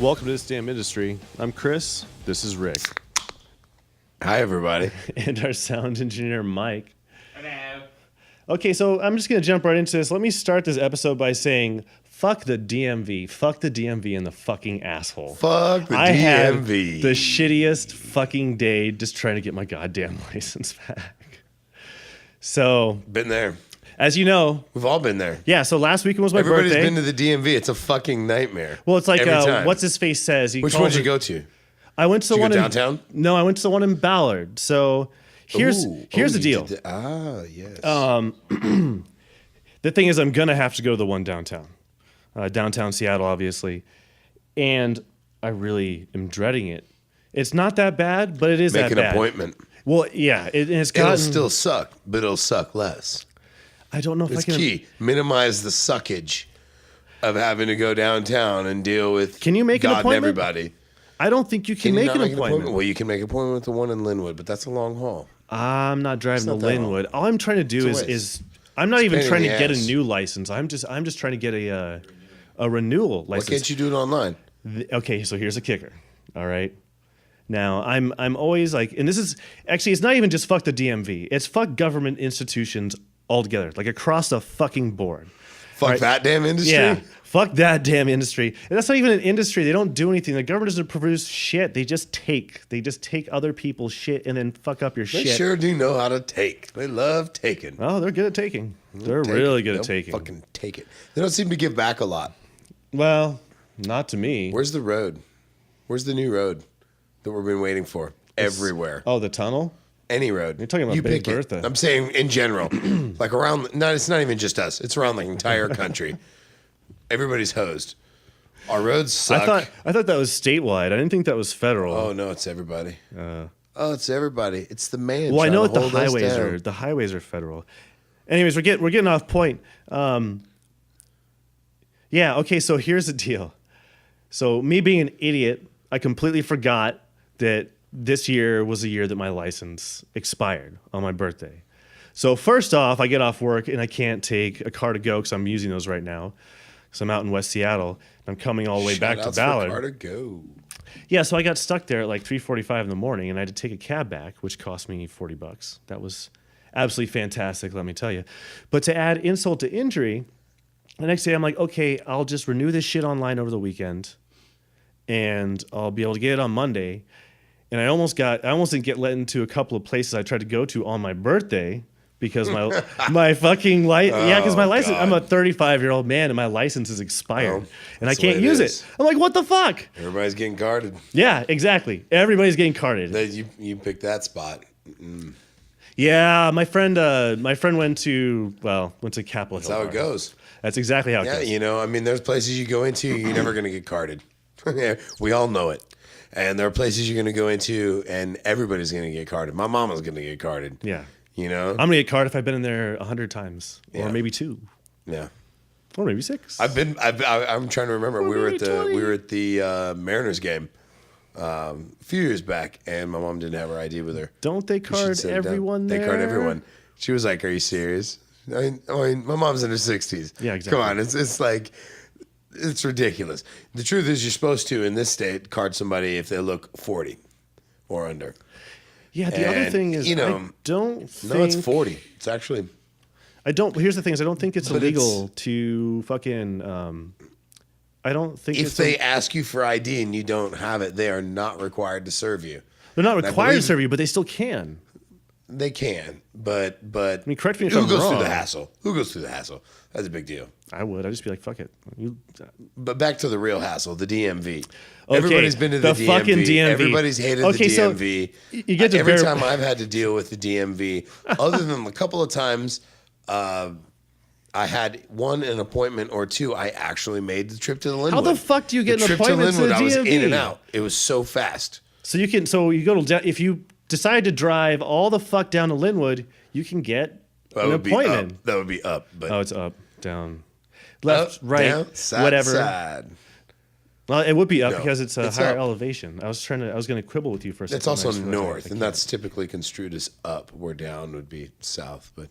Welcome to This Damn Industry. I'm Chris. This is Rick. Hi, everybody. And our sound engineer, Mike. Hello. Okay, so I'm just going to jump right into this. Let me start this episode by saying, fuck the DMV. Fuck the DMV and the fucking asshole. Fuck the I had DMV. the shittiest fucking day just trying to get my goddamn license back. So, Been there. as you know, We've all been there. yeah, so last weekend was my Everybody's birthday. been to the DMV. It's a fucking nightmare. Well, it's like, Every time. what's his face says. He Which calls one did you it- go to? I went to the you one go in downtown? No, I went to the one in Ballard. So here's Ooh. the you deal. did yes. The thing is, I'm gonna have to go to the one downtown, downtown Seattle, obviously, and I really am dreading it. It's not that bad, but it is Make that an bad. appointment. Well, yeah, it's gotten. It'll still suck, but it'll suck less. I don't know if It's I can. key. Minimize the suckage of having to go downtown and deal with Can you make an God and appointment? everybody. I don't think you can you make not an appointment. Well, you can make an appointment with the one in Linwood, but that's a long haul. I'm not driving not to that Linwood. All I'm trying to do It's a is I'm not even pain in trying to the get a ass. new license. I'm just trying to get a renewal Why license. can't you do it online? Okay, so here's a kicker. All right. Now I'm always like, and this is actually, it's not even just fuck the DMV. It's fuck government institutions altogether, like across the fucking board. Fuck Right. that damn industry? Yeah, fuck that damn industry. And that's not even an industry. They don't do anything. The government doesn't produce shit. They just take other people's shit and then fuck up your They shit. sure do know how to take. They love taking. Oh, they're good at taking. They're Take really it. good at They'll taking. Fucking take it. They don't seem to give back a lot. Well, not to me. Where's the road? Where's the new road that we've been waiting for? Everywhere. Oh, the tunnel? Any road. You're talking about you Big pick Bertha. it. I'm saying in general. Like around, no, it's not even just us. It's around the entire country. Everybody's hosed. Our roads suck. I thought that was statewide. I didn't think that was federal. Oh, no, it's everybody. Oh, it's everybody. It's the man. Well, I trying know to that hold us down. the highways are federal. Anyways, we're getting off point. Yeah, okay, so here's the deal. So me being an idiot, I completely forgot that this year was the year that my license expired on my birthday. So first off, I get off work and I can't take a car to go because I'm using those right now. So I'm out in West Seattle. And I'm coming all the way back to Shout-outs for Ballard. Car to go. Yeah, so I got stuck there at like 3:45 in the morning, and I had to take a cab back, which cost me $40. That was absolutely fantastic, let me tell you. But to add insult to injury, the next day I'm like, okay, I'll just renew this shit online over the weekend, and I'll be able to get it on Monday. And I almost didn't get let into a couple of places I tried to go to on my birthday because my fucking because my license. God. I'm a 35-year-old man and my license is expired, Oh, and I that's the way can't it use is. it. I'm like, what the fuck? Everybody's getting guarded. Yeah, exactly. Everybody's getting carded. You picked that spot. Yeah, my friend went to Capitol Hill. That's how it Park. goes. That's exactly how it Yeah, goes. you know, I mean, there's places you go into, you're never going to get carded. We all know it. And there are places you're going to go into, and everybody's going to get carded. My mama's going to get carded. Yeah. You know? I'm gonna get carded if I've been in there 100 times, Yeah. or maybe 2, Yeah. or maybe 6. I'm trying to remember. We were maybe at the Mariners game a few years back, and my mom didn't have her ID with her. Don't they You should card sit down. everyone there? They card everyone. She was like, "Are you serious?" I mean, my mom's in her 60s. Yeah, exactly. Come on, it's like it's ridiculous. The truth is, you're supposed to in this state card somebody if they look 40 or under. Yeah. The other And, thing is, you know, I don't think. No, it's 40. It's actually I don't. Here's the thing: is I don't think it's But illegal to fucking. I don't think if it's they ask you for ID and you don't have it, they are not required to serve you. they're not I required to believe- serve you, but they still can. They can, but I mean, correct me if who I'm goes through wrong. the hassle? Who goes through the hassle? That's a big deal. I would. I'd just be like, fuck it. But back to the real hassle, the DMV. Okay, Everybody's been to the, the fucking DMV. Everybody's hated Okay, the so DMV. you get to Every ver- time I've had to deal with the DMV, other than a couple of times, I had an appointment or two. I actually made the trip to the Linwood. How the fuck do you get the an trip appointment to the Linwood, I was in DMV? and out. It was so fast. So you can. So you go to. If you decide to drive all the fuck down to Linwood, you can get That an would appointment. be up. That would be up. But Oh, it's up, down, left, up, right, down, side, whatever. Side. Well, it would be up No, because it's a it's higher up. elevation. I was going to quibble with you for a second. It's also I just realized north, I and that's typically construed as up, where down would be south. But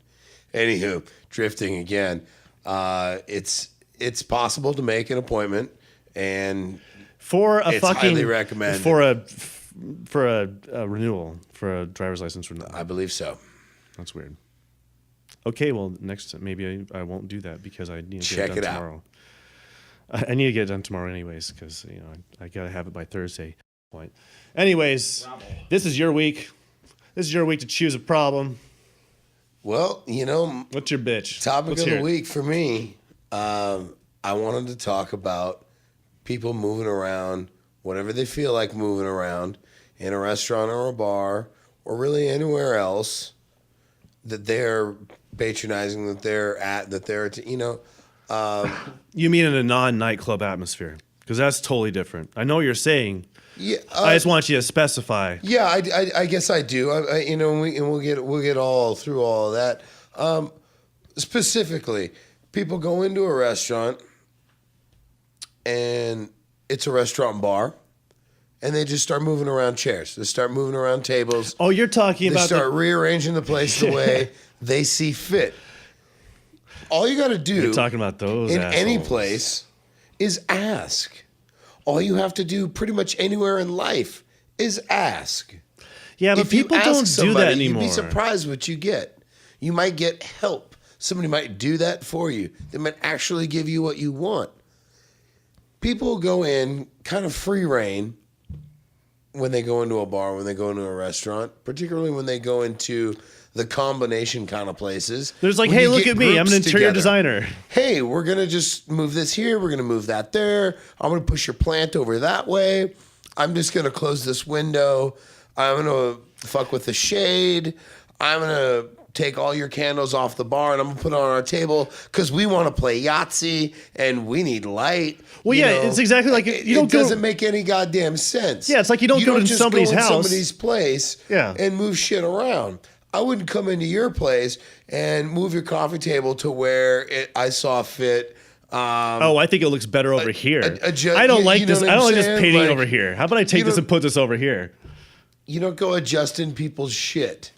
anywho, drifting again. It's possible to make an appointment, and for a It's fucking highly recommended. for a renewal, for a driver's license renewal. I believe so. That's weird. Okay, well, next maybe I won't do that because I need to Check get it it done out. tomorrow. I need to get it done tomorrow anyways because I gotta have it by Thursday. Point. Anyways, this is your week. This is your week to choose a problem. Well, What's your bitch? topic Let's of hear the it. week for me, I wanted to talk about people moving around, whatever they feel like moving around, in a restaurant or a bar, or really anywhere else that they're patronizing, that they're at, that they're, You mean in a non-nightclub atmosphere? Because that's totally different. I know what you're saying. yeah. I just want you to specify. Yeah, I guess I do. And we'll get all through all of that. Specifically, people go into a restaurant, and it's a restaurant bar, and they just start moving around chairs. They start moving around tables. Oh, you're talking They about start rearranging the place the way they see fit. All you got to do You're talking about those in any assholes. place is ask. All you have to do pretty much anywhere in life is ask. Yeah, but If you people ask don't do somebody, that anymore. You'd be surprised what you get. You might get help. Somebody might do that for you. They might actually give you what you want. People go in kind of free reign when they go into a bar, when they go into a restaurant, particularly when they go into the combination kind of places. There's like, When hey, you look get at me. I'm an groups interior together. designer. Hey, we're going to just move this here. We're going to move that there. I'm going to push your plant over that way. I'm just going to close this window. I'm going to fuck with the shade. I'm going to take all your candles off the bar and I'm going to put it on our table because we want to play Yahtzee and we need light. Well, yeah, it's exactly like you don't it go- doesn't make any goddamn sense. Yeah, it's like you don't go to just somebody's in house. somebody's place Yeah. and move shit around. I wouldn't come into your place and move your coffee table to where I saw fit. Oh, I think it looks better over here. adjust- I don't you like know this. what I I'm don't like this saying? painting Like, over here. How about I take you this don't- and put this over here? You don't go adjusting people's shit.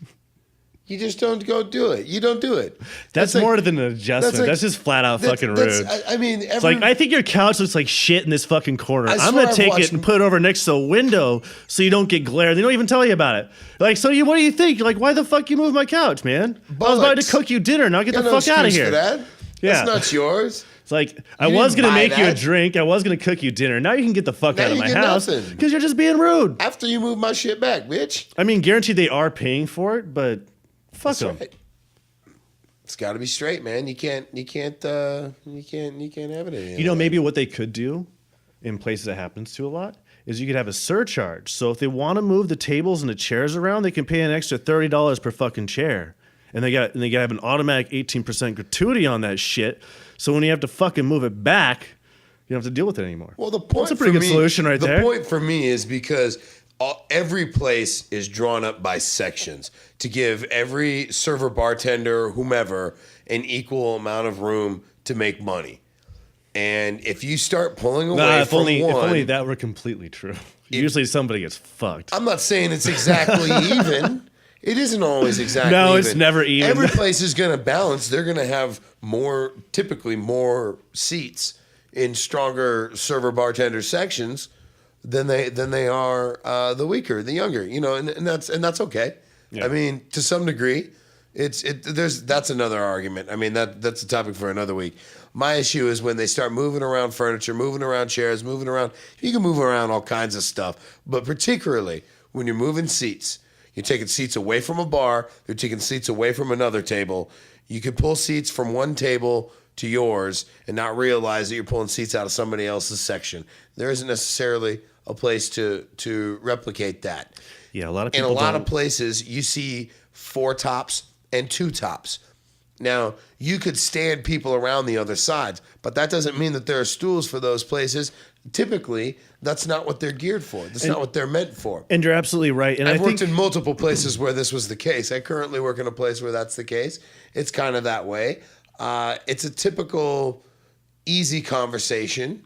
You just don't go do it. You don't do it. That's like- more than an adjustment. like- That's just flat out fucking rude. I mean, It's like, I think your couch looks like shit in this fucking corner. I I'm swear going to I've take watched- it and put it over next to the window so you don't get glare. They don't even tell you about it. Like, so what do you think? You're like, why the fuck you move my couch, man? I was about to Bollocks. cook you dinner. Now get got the no fuck out of excuse here. for that. Yeah. That's not yours. It's like, I didn't was going to buy make you a that. drink. I was going to cook you dinner. Now you can get the fuck Now out of you my get house nothing. because you're just being rude. After you move my shit back, bitch. I mean, guaranteed they are paying for it, but fuck That's them. right. It's got to be straight, man. You can't have it any You know, other way. maybe what they could do in places that happens to a lot is you could have a surcharge. So if they want to move the tables and the chairs around, they can pay an extra $30 per fucking chair. And they got to have an automatic 18% gratuity on that shit. So when you have to fucking move it back, you don't have to deal with it anymore. Well, the point That's a pretty for good me- solution right there. The point for me is because every place is drawn up by sections to give every server, bartender, whomever an equal amount of room to make money. And if you start pulling away Nah, if from only one, that were completely true. Usually somebody gets fucked. I'm not saying it's exactly even. It isn't always exactly No, even. it's never even. Every place is going to balance. They're going to have typically more seats in stronger server bartender sections than they are the weaker, the younger. You know, and that's okay. Yeah. I mean, to some degree, that's another argument. I mean, that's a topic for another week. My issue is when they start moving around furniture, moving around chairs, moving around. You can move around all kinds of stuff, but particularly when you're moving seats, you're taking seats away from a bar, you're taking seats away from another table. You can pull seats from one table to yours and not realize that you're pulling seats out of somebody else's section. There isn't necessarily a place to replicate that. Yeah, a lot of In people a lot don't. of places, you see 4 tops and 2 tops. Now, you could stand people around the other sides, but that doesn't mean that there are stools for those places. Typically, that's not what they're geared for. That's not what they're meant for. And you're absolutely right. And I've I worked think in multiple places where this was the case. I currently work in a place where that's the case. It's kind of that way. It's a typical easy conversation.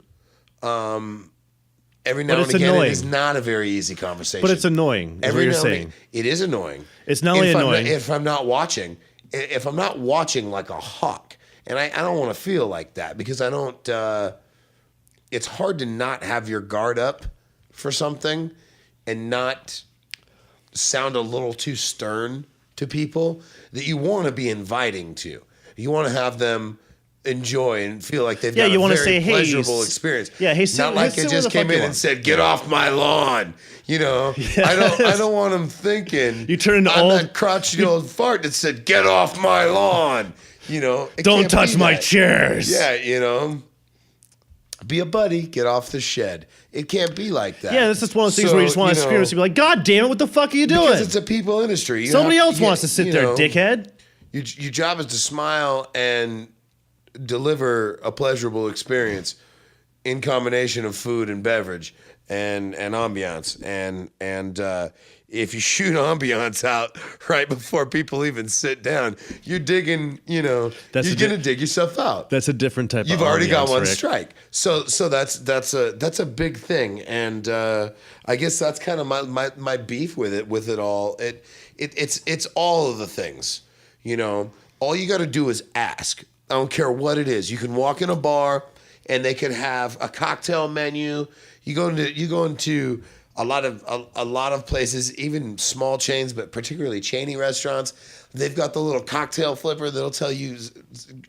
Every now But and it's again, annoying. it is not a very easy conversation. but it's annoying, is what Every you're now and saying. again, it is annoying. It's not only If I'm annoying. if I'm not watching, if I'm not watching like a hawk, and I don't want to feel like that because I don't. it's hard to not have your guard up for something and not sound a little too stern to people that you want to be inviting to. You want to have them enjoy and feel like they've got you a wanna very say, hey, pleasurable experience. yeah, hey, sit- not like sit it where just the fuck came you in want. and said, "Get off my lawn." You know, I don't want them thinking You turn into I'm old- that crotchety old fart that said, "Get off my lawn." You know, it Don't can't touch be my that. chairs. Yeah, you know, be a buddy, get off the shed. It can't be like that. Yeah, this is one of those things So, where you just want to know, scream and be like, God damn it, what the fuck are you doing? because it's a people industry. You Somebody have- else wants to sit you there, know, dickhead. Your job is to smile and deliver a pleasurable experience in combination of food and beverage and ambiance. And if you shoot ambiance out right before people even sit down, you're digging, you know, That's you're a di- going to dig yourself out. That's a different type You've of already got ambiance, one Rick. strike. So that's a big thing, and I guess that's kind of my beef with it all. It's all of the things, you know. All you got to do is ask. I don't care what it is. You can walk in a bar and they can have a cocktail menu. You go into a lot of places, even small chains, but particularly chainy restaurants. They've got the little cocktail flipper that'll tell you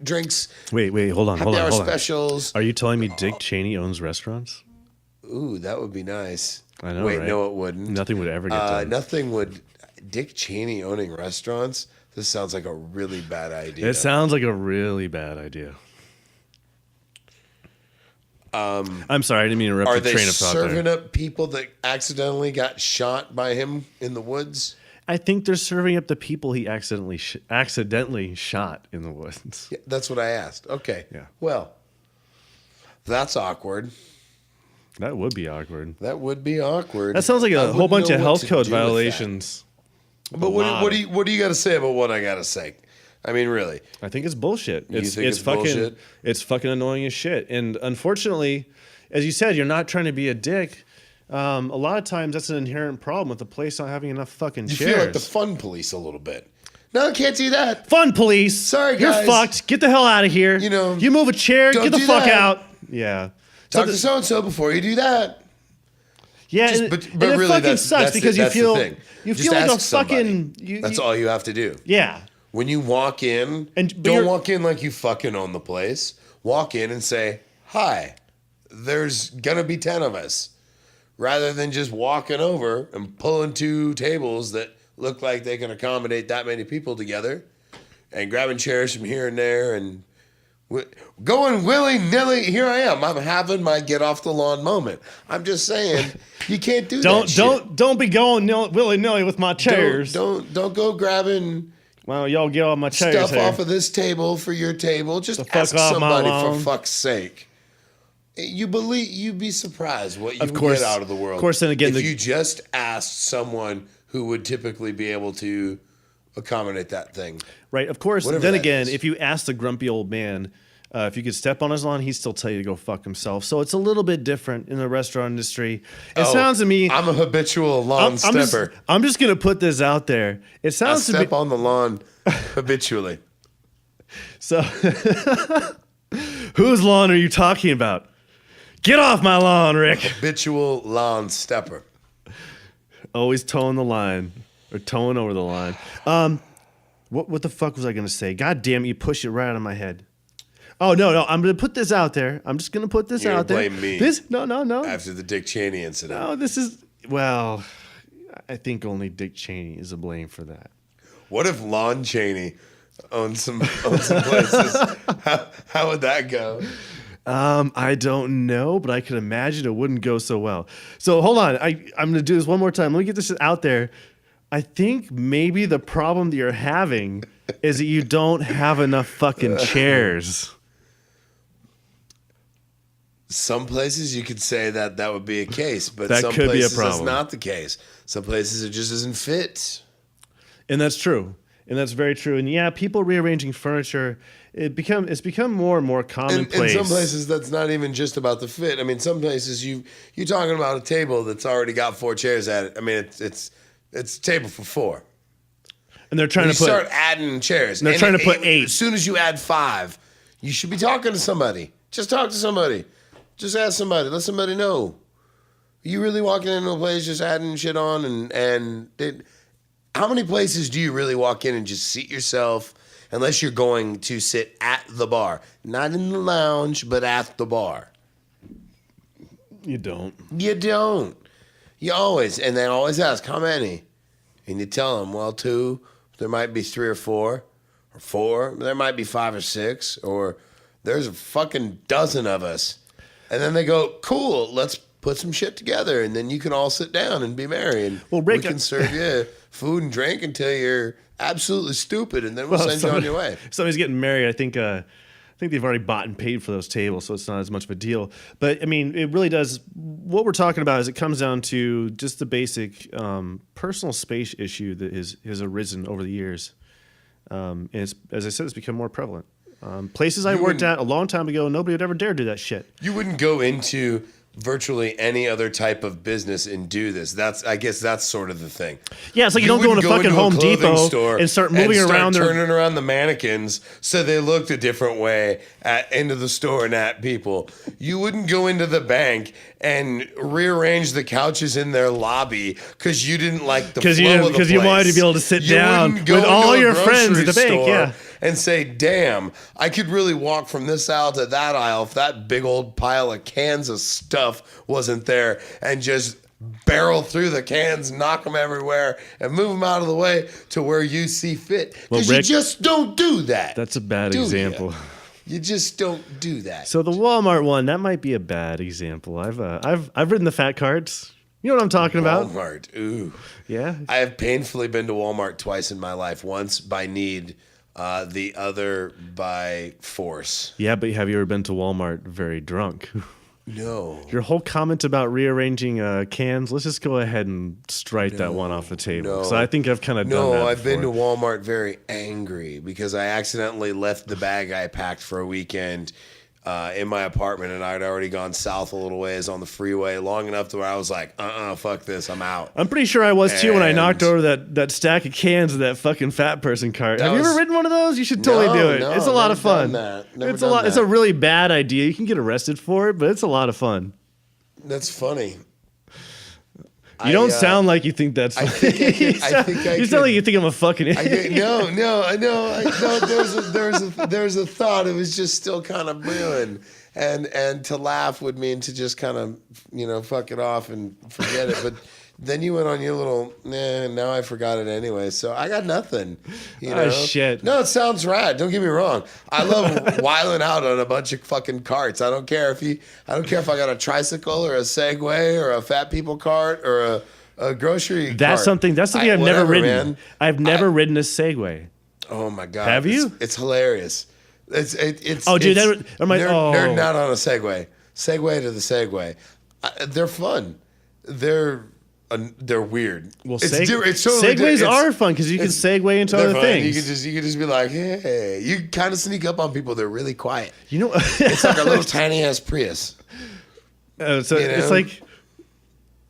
drinks, Wait, hold on. happy hour specials. Are you telling me Dick Cheney owns restaurants? Ooh, that would be nice. I know, Wait, right? no, it wouldn't. Nothing would ever get done. Nothing would. Dick Cheney owning restaurants. This sounds like a really bad idea. It sounds like a really bad idea. I'm sorry, I didn't mean to interrupt Are your they train of thought serving there. up people that accidentally got shot by him in the woods? I think they're serving up the people he accidentally shot in the woods. Yeah, that's what I asked. Okay. Yeah. Well, that's awkward. That would be awkward. That would be awkward. That sounds like I a whole wouldn't bunch know of what health to code do with that. violations. But what do you got to say about what I got to say? I mean, really. I think it's bullshit. You think it's fucking bullshit? It's fucking annoying as shit. And unfortunately, as you said, you're not trying to be a dick. A lot of times that's an inherent problem with the place not having enough fucking You chairs. feel like the fun police a little bit. No, I can't do that. Fun police. Sorry, You're guys. fucked. Get the hell out of here. You know, you move a chair. don't Get the do fuck that. out. Yeah. Talk So to so and so before you do that. yeah, Just- and, but and it really, fucking that's- sucks that's because the- you that's the feel thing. you Just feel like a ask somebody. fucking. That's all you have to do. Yeah. When you walk in, But don't you're- walk in like you fucking own the place. Walk in and say, "Hi, there's gonna be 10 of us," rather than just walking over and pulling two tables that look like they can accommodate that many people together, and grabbing chairs from here and there and going willy-nilly. Here I am. I'm having my get off the lawn moment. I'm just saying, you can't do that shit. Don't be going willy nilly with my chairs. Don't go grabbing Well, y'all get on my chairs stuff here. off of this table for your table. Just The fuck ask off my somebody lawn. for fuck's sake. You'd be surprised what you Of would course. get out of the world. Of course, then again, if you just asked someone who would typically be able to accommodate that thing. Right. Of course. Whatever Then that again, is. if you ask the grumpy old man if you could step on his lawn, he'd still tell you to go fuck himself. So it's a little bit different in the restaurant industry. It sounds to me. I'm a habitual lawn stepper. I'm just gonna put this out there. It I sounds to me. step on the lawn habitually. So, whose lawn are you talking about? Get off my lawn, Rick. Habitual lawn stepper. Always towing the line or towing over the line. What the fuck was I gonna say? God damn it, you pushed it right out of my head. Oh no, I'm gonna put this out there. I'm just gonna put this You're out gonna there. blame me. No. After the Dick Cheney incident. No, this is well. I think only Dick Cheney is to blame for that. What if Lon Chaney owned some places? How would that go? I don't know, but I can imagine it wouldn't go so well. So hold on, I'm gonna do this one more time. Let me get this out there. I think maybe the problem that you're having is that you don't have enough fucking chairs. Some places you could say that would be a case, but That some could be a places that's problem. not the case. Some places it just doesn't fit. And that's true. And that's very true. And yeah, people rearranging furniture, it's become more and more In commonplace. some places that's not even just about the fit. I mean, some places you're talking about a table that's already got 4 chairs at it. I mean, it's a table for 4. And they're trying You to put start adding chairs. they're trying to put 8. As soon as you add 5, you should be talking to somebody. Just talk to somebody. Just ask somebody. Let somebody know. You really walking into a place just adding shit on how many places do you really walk in and just seat yourself unless you're going to sit at the bar? Not in the lounge, but at the bar. You don't. You don't. You always, and they always ask, how many? And you tell them, well, 2, there might be 3 or 4, or 4, there might be 5 or 6, or there's a fucking dozen of us. And then they go, cool, let's put some shit together, and then you can all sit down and be merry, and Rick, we can serve you food and drink until you're absolutely stupid, and then we'll send you on your way. Somebody's getting married. I think they've already bought and paid for those tables, so it's not as much of a deal. But I mean, it really does. What we're talking about is it comes down to just the basic personal space issue that has arisen over the years. And it's, as I said, it's become more prevalent. Places I worked at a long time ago, nobody would ever dare do that shit. You wouldn't go into virtually any other type of business and do this. I guess that's sort of the thing. Yeah, it's like you don't go into fucking Home Depot and start moving around turning around the mannequins so they looked a different way into the store and at people. You wouldn't go into the bank and rearrange the couches in their lobby because you didn't like the flow of the place. Because you wanted to be able to sit down with all your friends at the bank. Yeah. And say, damn, I could really walk from this aisle to that aisle if that big old pile of cans of stuff wasn't there, and just barrel through the cans, knock them everywhere, and move them out of the way to where you see fit. Because you just don't do that. That's a bad example. You just don't do that. So the Walmart one, that might be a bad example. I've ridden the fat carts. You know what I'm talking about? Walmart, ooh. Yeah. I have painfully been to Walmart twice in my life. Once by need. The other by force. Yeah, but have you ever been to Walmart very drunk? No. Your whole comment about rearranging cans, let's just go ahead and strike that one off the table. So I think I've kind of done that. No, I've been to Walmart very angry because I accidentally left the bag I packed for a weekend in my apartment, and I'd already gone south a little ways on the freeway long enough to where I was like, fuck this, I'm out. I'm pretty sure I was too when I knocked over that stack of cans of that fucking fat person cart. Have you ever ridden one of those? You should totally do it. No, it's a lot of fun. It's a lot. It's a really bad idea. You can get arrested for it, but it's a lot of fun. That's funny. You don't sound like you think that's funny. You sound like you think I'm a fucking idiot. No. There's a thought. It was just still kind of brewing, and to laugh would mean to just kind of fuck it off and forget it. But then you went on your little. Now I forgot it anyway. So I got nothing. Oh shit. No, it sounds rad. Don't get me wrong. I love whiling out on a bunch of fucking carts. I don't care if I got a tricycle or a Segway or a fat people cart or a grocery cart. That's something I've never ridden. Man. I've never ridden a Segway. Oh my god. Have you? It's hilarious. It's nerding out on a Segway. Segway to the Segway. They're fun. They're weird. Well, it's totally Segways are fun because you can segue into other things. You can just be like, hey, you kind of sneak up on people. They're really quiet. You know, it's like a little tiny ass Prius. It's like,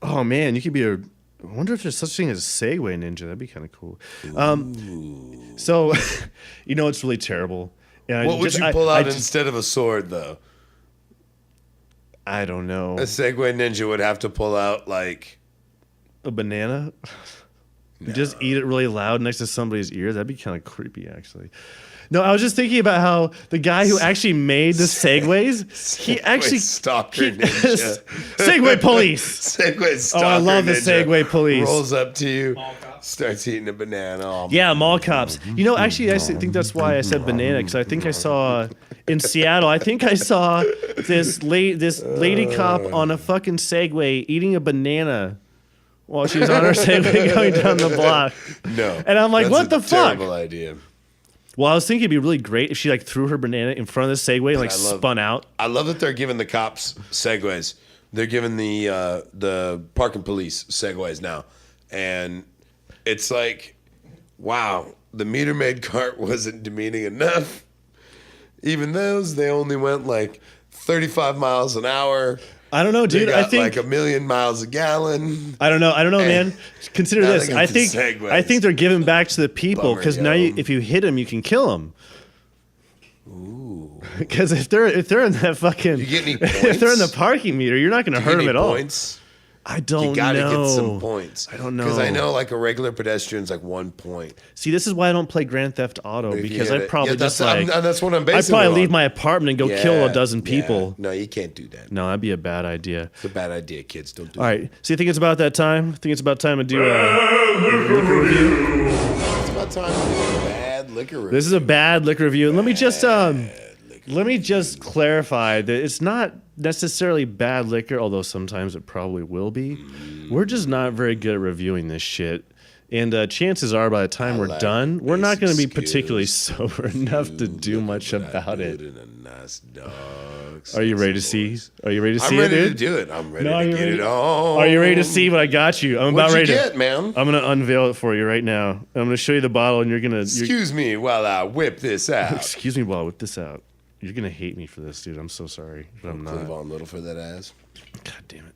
oh man, you could be I wonder if there's such thing as a Segway ninja. That'd be kind of cool. So, it's really terrible. And what would you pull out instead of a sword, though? I don't know. A Segway ninja would have to pull out like a banana. No. Just eat it really loud next to somebody's ear. That'd be kind of creepy, actually. No, I was just thinking about how the guy who actually made the Segways, he actually stalker ninja. Segway police. Segway stalker. Oh, I love the Segway police. Rolls up to you, starts eating a banana. Yeah, mall cops. Actually, I think that's why I said banana, because I think I saw in Seattle. I think I saw this lady cop on a fucking Segway eating a banana while she was on her Segway going down the block. No, and I'm like, what the fuck? Terrible idea. Well, I was thinking it'd be really great if she threw her banana in front of the Segway and spun out. I love that they're giving the cops Segways. They're giving the parking police Segways now, and it's like, wow, the meter maid cart wasn't demeaning enough. Even those, they only went like 35 miles an hour. I don't know, dude. They got I think like 1 million miles a gallon. I don't know, man. Consider this. I think they're giving back to the people because now if you hit them, you can kill them. Ooh. Because if they're in that fucking, You get any if they're in the points? parking meter, you're not going to Do you hurt get them any at all. points? I don't You gotta know. get some points. I don't know. Because I know like a regular pedestrian's like 1 point. See, this is why I don't play Grand Theft Auto, If you because hit I'd it- probably yeah, just that's, like that's what I'm I'd basing probably it leave on. my apartment and go kill a dozen Yeah. people. No, you can't do that. No, that'd be a bad idea. It's a bad idea, kids. Don't do All it. right, so you think it's about that time? I think it's about time to do a liquor review. It's about time to do a bad liquor review. This is a bad liquor review. And let me just clarify that it's not necessarily bad liquor, although sometimes it probably will be. We're just not very good at reviewing this shit. And chances are, by the time we're like done, we're not going to be basic particularly skills. sober enough to do much about it. In a nice dog. Are you ready to see? Are you ready to I'm see ready it, to dude? do it. I'm ready No, are to you get ready? it on. Are you ready to see what I got you? I'm about What'd you ready get, man? I'm gonna unveil it for you right now. I'm gonna show you the bottle, and you're gonna. Excuse me while I whip this out. Excuse me while I whip this out. You're gonna hate me for this, dude. I'm so sorry, but I'm not. Cleave on little for that ass. God damn it.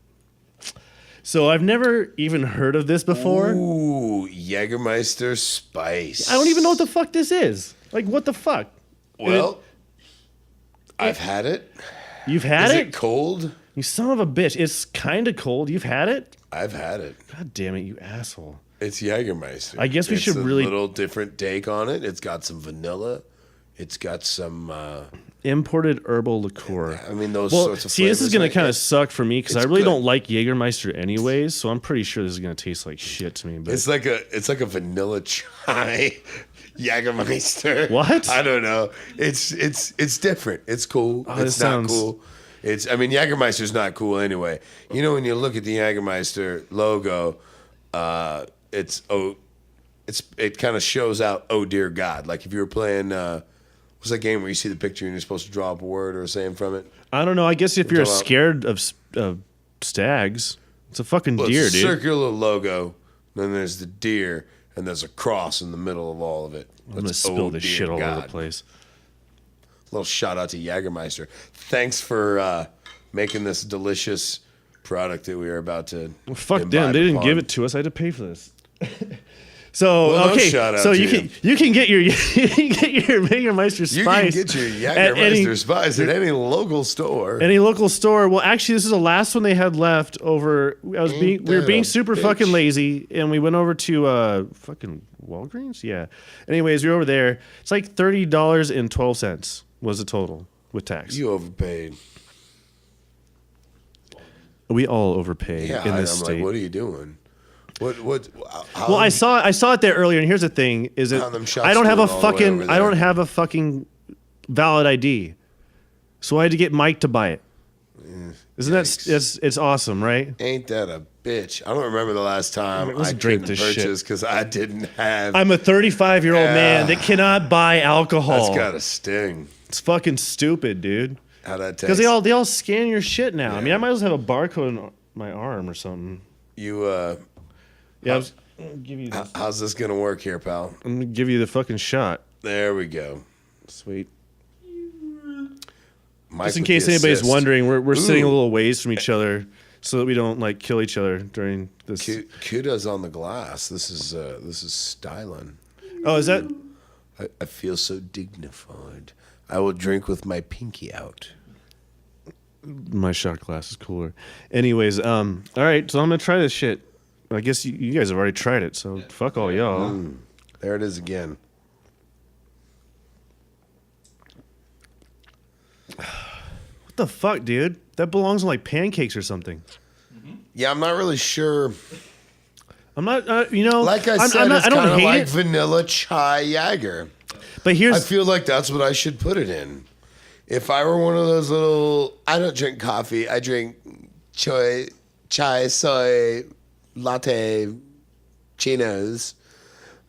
So I've never even heard of this before. Ooh, Jägermeister Spice. I don't even know what the fuck this is. Like, what the fuck? Well, I've had it. You've had Is it? it cold? You son of a bitch. It's kind of cold. You've had it? I've had it. God damn it, you asshole. It's Jägermeister. I guess we It's should a really- little different take on it. It's got some vanilla. It's got some. Imported herbal liqueur. I mean, those Well, sorts of. see, this is flavors, gonna I kind of guess. suck for me because I It's really good. don't like Jägermeister anyways. So I'm pretty sure this is gonna taste like shit to me. But It's like a vanilla chai Jägermeister. What? I don't know. It's different. It's cool. Oh, this it's not sounds- cool. I mean, Jägermeister's not cool anyway. You know, when you look at the Jägermeister logo, it kind of shows out, oh dear God. Like if you were playing, what's that game where you see the picture and you're supposed to draw up a word or a saying from it? I don't know. I guess if you're talking about- scared of stags, it's a fucking Well, deer, it's a dude. circular logo. Then there's the deer, and there's a cross in the middle of all of it. I'm gonna That's, spill oh, this dear shit all over God. the place. Little shout out to Jägermeister. Thanks for making this delicious product that we are about to. Well, fuck them. imbibe They didn't upon. give it to us. I had to pay for this. So Well, no okay, shout out so to you can get your you can get your Jägermeister You Spice. can get your at Jägermeister Spice at any local store. any local store. Well, actually, this is the last one they had left. Over, we were that being a super bitch? fucking lazy, and we went over to fucking Walgreens. Yeah. Anyways, we were over there. It's like $30.12 was the total with tax. You overpaid. We all overpay Yeah, in I'm this state. like, what are you doing? What? How, Well, I saw it there earlier, and here's the thing: is Found them that shots I don't have a doing all the way fucking over I don't there. have a fucking valid ID, so I had to get Mike to buy it. Isn't yikes. it's awesome, right? Ain't that a bitch? I don't remember the last time Let's I drink couldn't this shit. purchase because I didn't have. I'm a 35-year-old man that cannot buy alcohol. That's got to sting. It's fucking stupid, dude. How'd that taste? Because they all scan your shit now. I mean, I might as well have a barcode on my arm or something. You Yeah, I'm gonna give you this. how's this gonna work here, pal? I'm gonna give you the fucking shot. There we go. Sweet. Mike Just in with case the anybody's assist. wondering, we're sitting a Ooh. little ways from each other so that we don't like kill each other during this. Kudos on the glass. This is styling. Oh, is that? I feel so dignified. I will drink with my pinky out. My shot glass is cooler. Anyways, all right, so I'm gonna try this shit. I guess you guys have already tried it, so fuck all y'all. There it is again. What the fuck, dude? That belongs on like pancakes or something. Yeah, I'm not really sure. I'm not, Like I I'm said, not, it's I don't kind of hate like it. vanilla chai Jager. But I here's feel like that's what I should put it in. If I were one of those little, I don't drink coffee. I drink chai, soy, latte, chinos.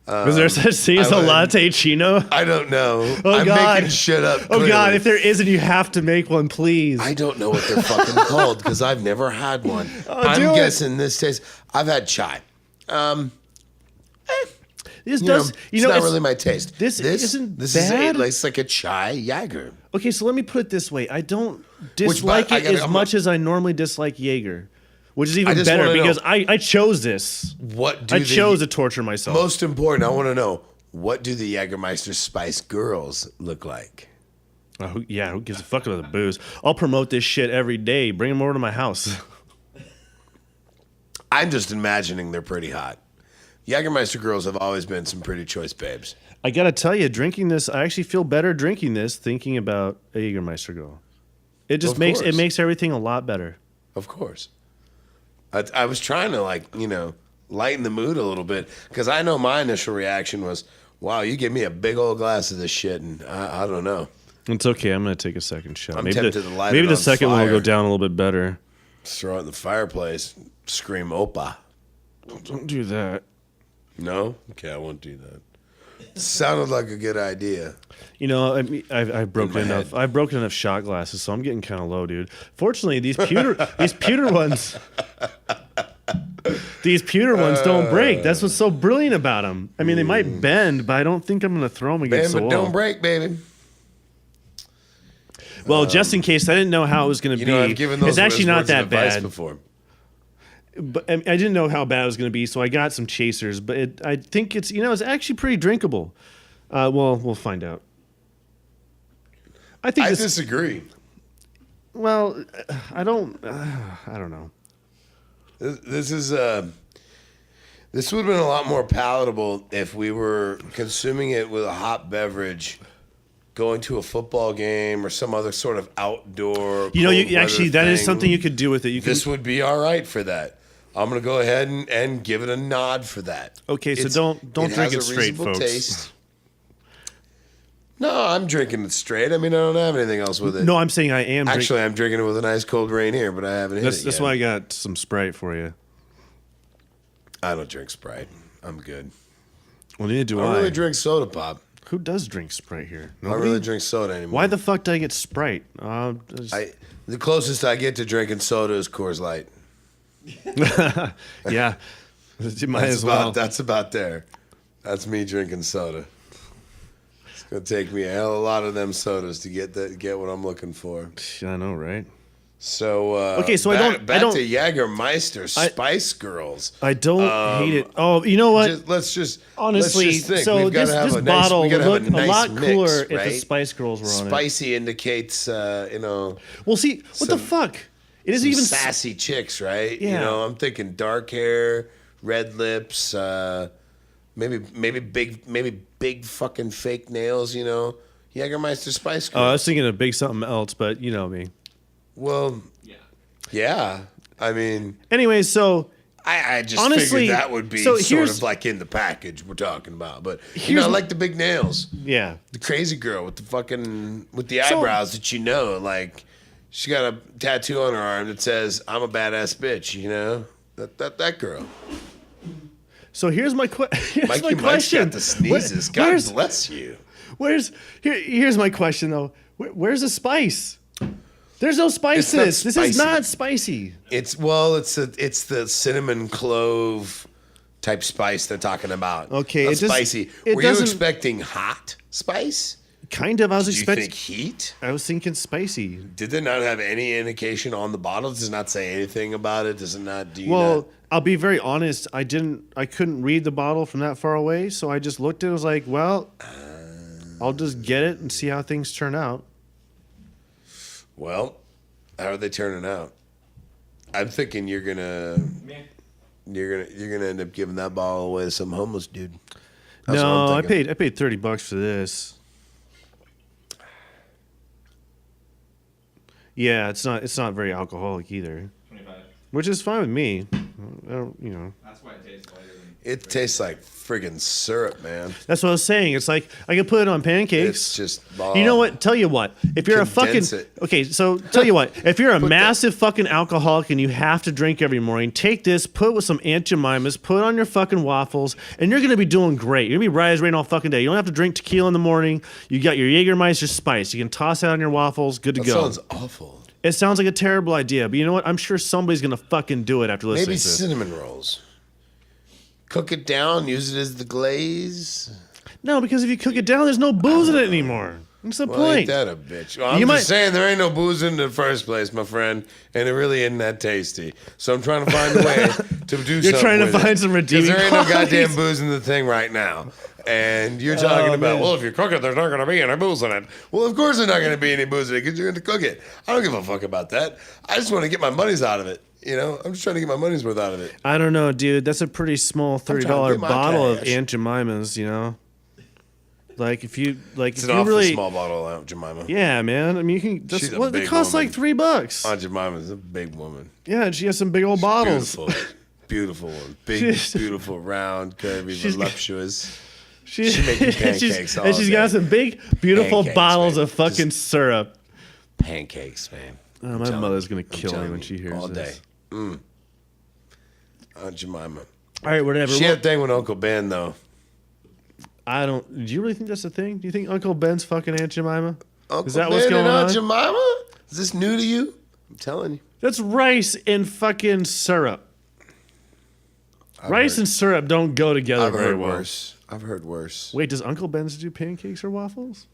is there such thing as I a would- latte chino? I don't know. Oh, I'm God. making shit up. Oh God! clearly. If there isn't, you have to make one, please. I don't know what they're fucking called because I've never had one. do I'm it. guessing this tastes. I've had chai. This You know, does, it's not really my taste. this isn't This bad. is it's like a chai Jager. Okay, so let me put it this way: I don't by- dislike I it gotta- as I'm much as I normally dislike Jaeger, which is I even just better wanna know- because I chose this. What do I the chose to torture myself. most important? I want to know what do the Jägermeister Spice girls look like? Yeah, who gives a fuck about the booze? I'll promote this shit every day. Bring them over to my house. I'm just imagining they're pretty hot. Jägermeister girls have always been some pretty choice babes. I gotta tell you, drinking this, I actually feel better drinking this, thinking about a Jägermeister girl. It just makes everything a lot better. Of course. I was trying to lighten the mood a little bit because I know my initial reaction was, wow, you give me a big old glass of this shit, and I don't know. It's okay. I'm gonna take a second shot. I'm maybe tempted to light maybe it the on second one will fire. go down a little bit better. Just throw it in the fireplace, scream Opa. Don't do that. No? Okay, I won't do that. Sounded like a good idea. You know, I've broken In my enough. head. I've broken enough shot glasses, so I'm getting kind of low, dude. Fortunately, these pewter ones. These pewter ones don't break. That's what's so brilliant about them. I mean, they might bend, but I don't think I'm going to throw them against Man, the but wall. don't break, baby. Well, just in case, I didn't know how it was going to You be. know, I've given those It's actually not words of that advice bad. before. But I didn't know how bad it was going to be, so I got some chasers. But I think it's it's actually pretty drinkable. Well, we'll find out. I think I this. disagree. Well, I don't know. This is this would have been a lot more palatable if we were consuming it with a hot beverage, going to a football game or some other sort of outdoor. You cold actually weather that is thing. something you could do with it. You This can. would be all right for that. I'm gonna go ahead and give it a nod for that. Okay, so don't drink has it a straight, reasonable folks. taste. No, I'm drinking it straight. I mean, I don't have anything else with it. No, I'm saying I am. Actually, I'm drinking it with a nice cold rain here, but I haven't hit that's it that's yet. why I got some Sprite for you. I don't drink Sprite. I'm good. Well, neither do I I. don't really drink soda pop. Who does drink Sprite here? I don't Nobody? really drink soda anymore. Why the fuck did I get Sprite? The closest I get to drinking soda is Coors Light. Yeah, you might as well. That's about there. That's me drinking soda. It's gonna take me a hell of a lot of them sodas to get what I'm looking for. I know, right? So Okay, so back to Jägermeister Spice Girls. I don't hate it. Oh, you know what? Honestly, let's just think. so We've gotta this have a nice- bottle we would gotta have look a nice lot mix, cooler if the right? Spice Girls were on it. Spicy indicates Well, see, what the some- fuck? It isn't some even sassy chicks, right? Yeah. You know, I'm thinking dark hair, red lips, maybe big fucking fake nails. You know, Jägermeister Spice Girls. I was thinking of big something else, but you know me. Well, yeah. I mean, Anyways, so I just Honestly, figured that would be so sort here's- of like in the package we're talking about. But Here's I my- like the big nails. yeah, The crazy girl with the So- eyebrows that like she got a tattoo on her arm that says "I'm a badass bitch." You know that girl. so here's my here's Mikey my Mike's question. got the sneezes. God Where's bless you. here's my question though. Where's the spice? There's no spice It's to not this. This is spicy. not spicy. It's the cinnamon clove type spice they're talking about. Okay, Not it just- spicy. it Were you doesn't- expecting hot spice? Kind of. I was Do you expecting. think heat? I was thinking spicy. Did they not have any indication on the bottle? Does it not say anything about it? Does it not? Do you Well, not? I'll be very honest. I couldn't read the bottle from that far away, so I just looked at it. I was like, well, I'll just get it and see how things turn out. Well, how are they turning out? I'm thinking you're gonna end up giving that bottle away to some homeless dude. That's what No, I'm I thinking. paid $30 for this. Yeah, it's not very alcoholic either, 25. which is fine with me. I don't. That's why it tastes lighter than. It tastes like friggin' syrup, man. That's what I was saying. It's like I could put it on pancakes. It's just You know what? Tell you what. If you're a fucking Condense it. okay, so tell you what. If you're a massive fucking alcoholic and you have to drink every morning, take this, put it with some Aunt Jemima's, put it on your fucking waffles, and you're gonna be doing great. You're gonna be right as rain all fucking day. You don't have to drink tequila in the morning. You got your Jägermeister Spice. You can toss it on your waffles. Good to That go. sounds awful. It sounds like a terrible idea, but you know what? I'm sure somebody's gonna fucking do it after listening Maybe to this. cinnamon rolls. Cook it down, use it as the glaze. No, because if you cook it down, there's no booze in it anymore. What's the Well, ain't point? that a bitch? Well, I'm You just might- saying there ain't no booze in the first place, my friend, and it really isn't that tasty. So I'm trying to find a way to do something. trying to with it. find some redeeming there ain't no goddamn qualities. booze in the thing right now. And you're talking about, man. well, if you cook it, there's not going to be any booze in it. Well, of course there's not going to be any booze in it because you're going to cook it. I don't give a fuck about that. I just want to get my money's out of it. You know, I'm just trying to get my money's worth out of it. I don't know, dude. That's a pretty small $30 trying to get my bottle of cash. Aunt Jemima's, you know? Like, if you, like, It's if an you awfully really. small bottle of Aunt Jemima. Yeah, man. I mean, you can. That's, She's a what, they big cost woman. like $3. Aunt Jemima's a big woman. Yeah, and she has some big old bottles. Beautiful. Beautiful one. Big, She's- beautiful, round, curvy, She's- voluptuous. She, She make you and pancakes she's, all and she's got day. some big, beautiful Pancakes, bottles man. of fucking Just- syrup. Pancakes, man. Oh, my telling mother's you. gonna I'm kill me telling when you, she hears all this. day. Aunt Jemima. All right, whatever. She Well, had a thing with Uncle Ben, though. I don't. Do you really think that's a thing? Do you think Uncle Ben's fucking Aunt Jemima? Uncle Is that Ben what's going and Aunt on? Jemima? Is this new to you? I'm telling you. That's rice and fucking syrup. Rice and syrup don't go together I've very heard well. worse. I've heard worse. Wait, does Uncle Ben's do pancakes or waffles?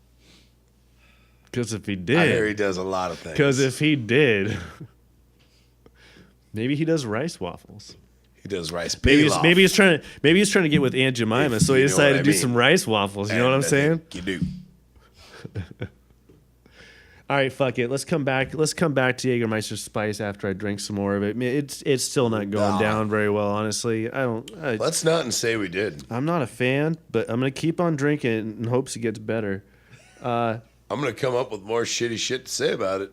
Because if he I hear did, he does a lot of things. because if he did, maybe he does rice waffles. he does rice Maybe pilaf. he's trying to get with Aunt Jemima, so he you know decided what to I do mean. some rice waffles. You know what I'm And I saying? think You do. All right, fuck it. Let's come back. Let's come back to Jägermeister Spice after I drink some more of it. I mean, it's still not going Nah. down very well, honestly. Let's not and say we did. I'm not a fan, but I'm gonna keep on drinking in hopes it gets better. I'm gonna come up with more shitty shit to say about it.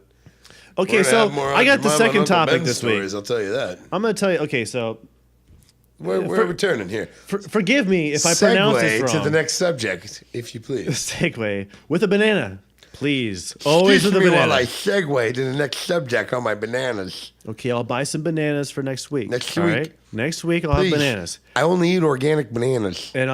Okay, We're gonna so have more I got Aunt the Jemima second and Uncle topic Ben this stories, week. I'll tell you that. I'm gonna tell you. Okay, so Where are we turning here? forgive me if I pronounce this Segue wrong. to the next subject, if you please. Segue with a banana, please. Always Excuse with a me banana. while I segue to the next subject on my bananas. Okay, I'll buy some bananas for next week. Next all week. right? Next week I'll Please. have bananas. I only eat organic bananas. And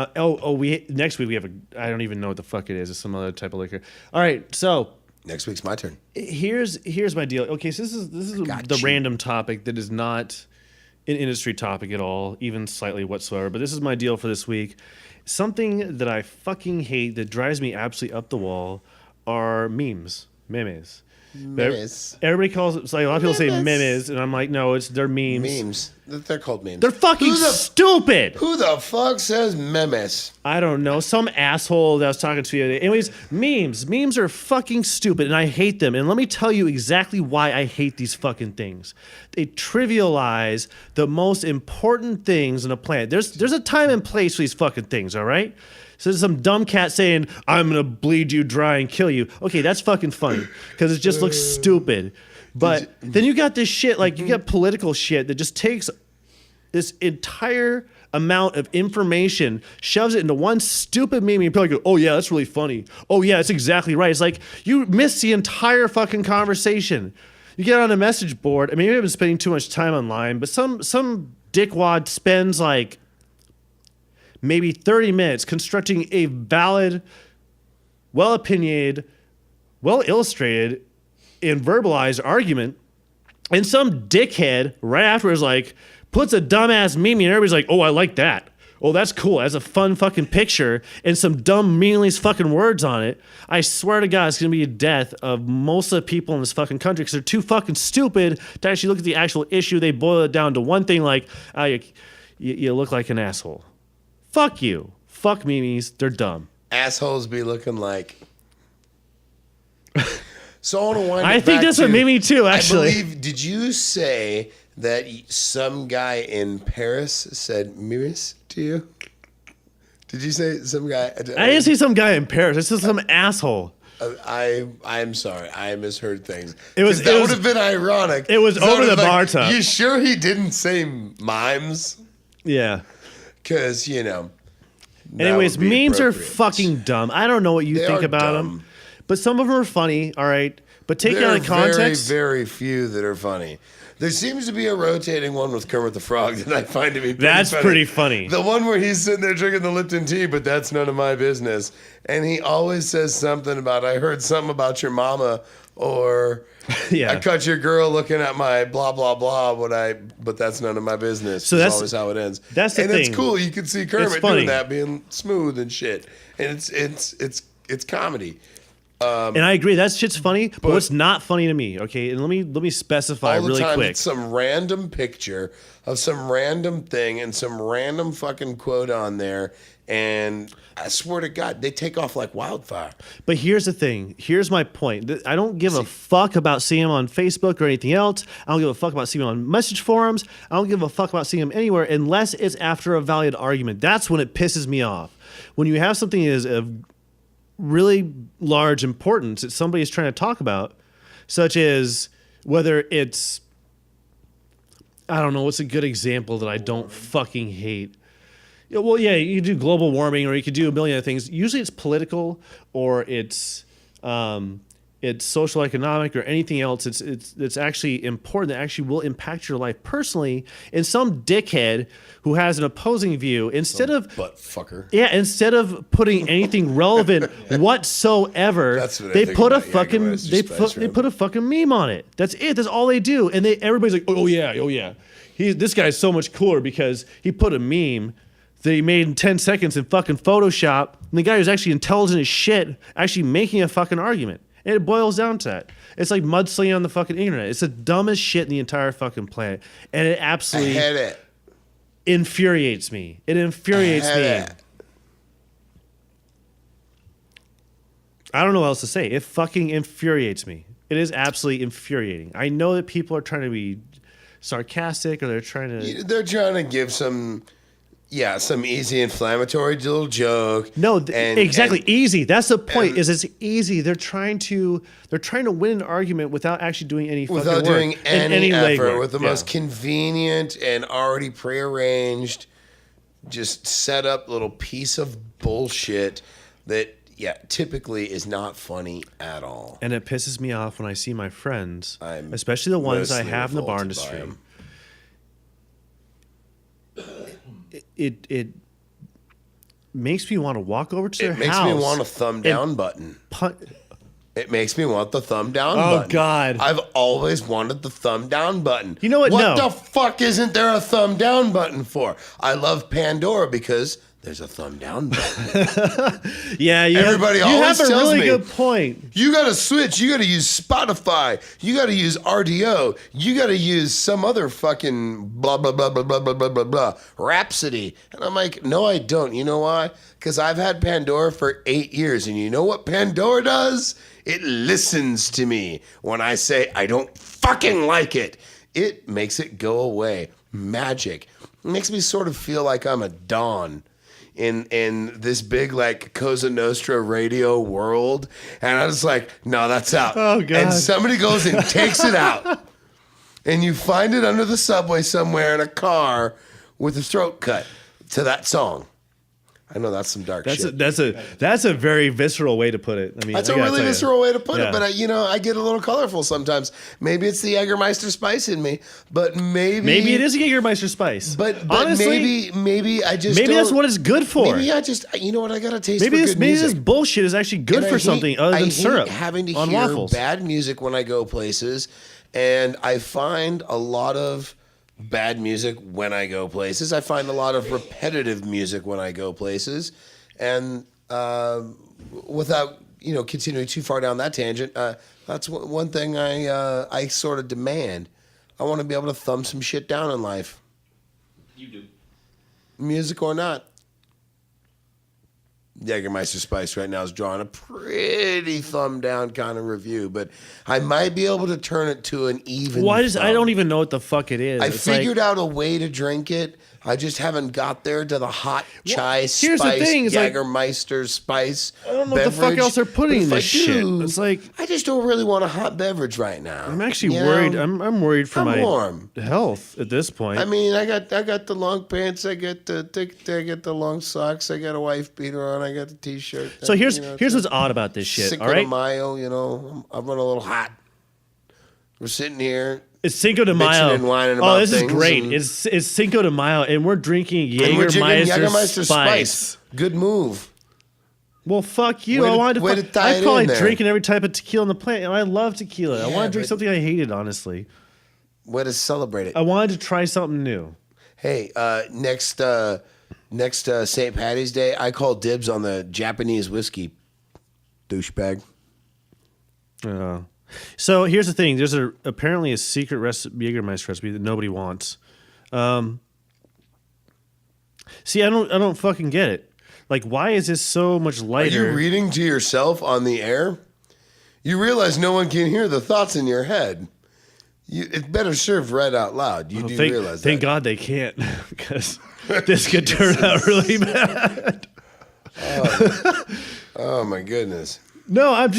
next week we have I don't even know what the fuck it is. It's some other type of liquor. All right, so Next week's my turn. here's my deal. Okay, so this is Got the you. random topic that is not an industry topic at all, even slightly whatsoever. But this is my deal for this week. Something that I fucking hate that drives me absolutely up the wall are memes. Memes. Everybody calls it. So like, a lot of people say Memes. memes, and I'm like, no, they're memes. Memes. They're called memes. They're fucking Who the- stupid. Who the fuck says memes? I don't know. Some asshole that I was talking to the other day. Anyways, memes. Memes are fucking stupid, and I hate them. And let me tell you exactly why I hate these fucking things. They trivialize the most important things on the planet. There's a time and place for these fucking things, all right? So there's some dumb cat saying, I'm going to bleed you dry and kill you. Okay, that's fucking funny because it just looks stupid. But then you got this shit, like you got political shit that just takes this entire amount of information, shoves it into one stupid meme, and people go, oh yeah, that's really funny. Oh yeah, that's exactly right. It's like you miss the entire fucking conversation. You get on a message board. I mean, maybe I've been spending too much time online, but some dickwad spends like maybe 30 minutes constructing a valid, well-opinionated, well-illustrated, and verbalized argument, and some dickhead right afterwards like puts a dumbass meme and everybody's like, oh, I like that. Oh, that's cool. That's a fun fucking picture and some dumb, meaningless fucking words on it. I swear to God, it's going to be a death of most of the people in this fucking country because they're too fucking stupid to actually look at the actual issue. They boil it down to one thing like, you look like an asshole. Fuck you. Fuck memes. They're dumb. Assholes be looking like. So I want to wind I it think back that's to, a meme too, actually. I believe, did you say that some guy in Paris said memes to you? Did you say some guy? I didn't see some guy in Paris. It's just some asshole. I'm sorry. I misheard things. It was- 'Cause that it would was- have been ironic. it was 'Cause I over would've the like, bar top. You sure he didn't say mimes? Yeah. Because, you know. that Anyways, would be memes are appropriate. fucking dumb. I don't know what you They think are about dumb. them, but some of them are funny. All right, but take it There out are of context. very, very few that are funny. There seems to be a rotating one with Kermit the Frog that I find to be pretty That's funny. pretty funny. The one where he's sitting there drinking the Lipton tea, but that's none of my business. And he always says something about, I heard something about your mama, or Yeah. I caught your girl looking at my blah, blah, blah, but that's none of my business. So That's that's- always how it ends. that's the and thing. it's cool. You can see Kermit funny. doing that, being smooth and shit. And it's comedy. And I agree, that shit's funny, but what's not funny to me, okay? And let me specify All the really time, quick. it's some random picture of some random thing and some random fucking quote on there. And I swear to God, they take off like wildfire. But here's the thing. Here's my point. I don't give a fuck about seeing him on Facebook or anything else. I don't give a fuck about seeing him on message forums. I don't give a fuck about seeing him anywhere unless it's after a valid argument. That's when it pisses me off. When you have something that is of really large importance that somebody is trying to talk about, such as whether it's, I don't know, what's a good example that I don't fucking hate? Yeah, well, yeah, you do global warming, or you could do a million other things. Usually, it's political, or it's social, economic, or anything else. It's actually important that actually will impact your life personally. And some dickhead who has an opposing view, instead of putting anything relevant whatsoever, That's what I they think put a about fucking Jägermeister Spice, they put a fucking meme on it. That's it. That's all they do. And everybody's like, oh yeah. This guy's so much cooler because he put a meme that he made in 10 seconds in fucking Photoshop. And the guy who's actually intelligent as shit actually making a fucking argument. And it boils down to that. It's like mudslinging on the fucking internet. It's the dumbest shit in the entire fucking planet. And it absolutely infuriates me. It infuriates me. I don't know what else to say. It fucking infuriates me. It is absolutely infuriating. I know that people are trying to be sarcastic, or they're trying to give some easy inflammatory little joke. No, exactly. Easy. That's the point. Is it's easy. They're trying to win an argument without actually doing any fucking without work. doing any effort, legwork. with the most convenient and already prearranged, just set up little piece of bullshit that typically is not funny at all. And it pisses me off when I see my friends, especially the ones I have in the bar industry. It makes me want to walk over to their house. It makes me want a thumb down button. It makes me want the thumb down button. Oh, God. I've always wanted the thumb down button. You know what? What the fuck isn't there a thumb down button for? I love Pandora because there's a thumb down button. Yeah, everybody always tells me. You have a really good point. You got to switch. You got to use Spotify. You got to use RDO. You got to use some other fucking blah, blah, blah, blah, blah, blah, blah, blah, blah, Rhapsody. And I'm like, no, I don't. You know why? Because I've had Pandora for 8 years. And you know what Pandora does? It listens to me when I say I don't fucking like it. It makes it go away. Magic. It makes me sort of feel like I'm a Don in this big like Cosa Nostra radio world, and I was like, no, that's out. Oh, God. And somebody goes and takes it out, and you find it under the subway somewhere in a car with a throat cut to that song. I know that's some dark shit. That's a very visceral way to put it. I mean, that's a really visceral way to put it. But I get a little colorful sometimes. Maybe it's the Jägermeister Spice in me, but maybe it is a Jägermeister Spice. But honestly, maybe that's what it's good for. Maybe I just you know what, I got to taste. Maybe for good this music. bullshit is actually good for something other than syrup. Having to on hear waffles. Bad music when I go places, and I find a lot of bad music when I go places. I find a lot of repetitive music when I go places, and without continuing too far down that tangent, that's one thing I sort of demand. I want to be able to thumb some shit down in life. You do. Music or not. Jägermeister Spice right now is drawing a pretty thumb down kind of review, but I might be able to turn it to an even. I don't even know what the fuck it is. I figured out a way to drink it. I just haven't got there to the hot chai spice, here's the thing, Jägermeister Spice. I don't know beverage. what the fuck else they're putting in this shit. It's like, I just don't really want a hot beverage right now. I'm actually worried. I'm worried for my health at this point. I mean, I got the long pants. I get the long socks. I got a wife beater on. I got the t-shirt. So here's what's odd about this shit. Cinco all right, de Mayo. I'm running a little hot. We're sitting here. It's Cinco de Mayo. And whining about this is great. It's Cinco de Mayo, and we're drinking Jägermeister Spice. Good move. Well, fuck you. I probably drinking every type of tequila on the planet, and I love tequila. I want to drink something I hated, honestly. Way to celebrate it. I wanted to try something new. Hey, next St. Patty's Day, I call dibs on the Japanese whiskey. Douchebag. So here's the thing: there's apparently a secret Jägermeister recipe that nobody wants. See, I don't fucking get it. Like, why is this so much Are lighter? you reading to yourself on the air? You realize no one can hear the thoughts in your head. It's better served read out loud. You do realize that. Thank God they can't, because this could turn out really bad. Oh my goodness. No, I'm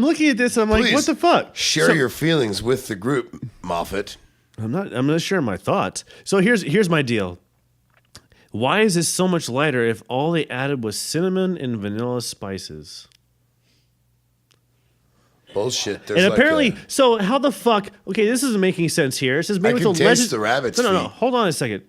looking at this and I'm like, Please what the fuck? Share your feelings with the group, Moffat. I'm not sharing my thoughts. So here's my deal. Why is this so much lighter if all they added was cinnamon and vanilla spices? Bullshit. There's And apparently, like so how the fuck? Okay, this isn't making sense here. It says made I with can a taste legend. the rabbit's No. feet. Hold on a second.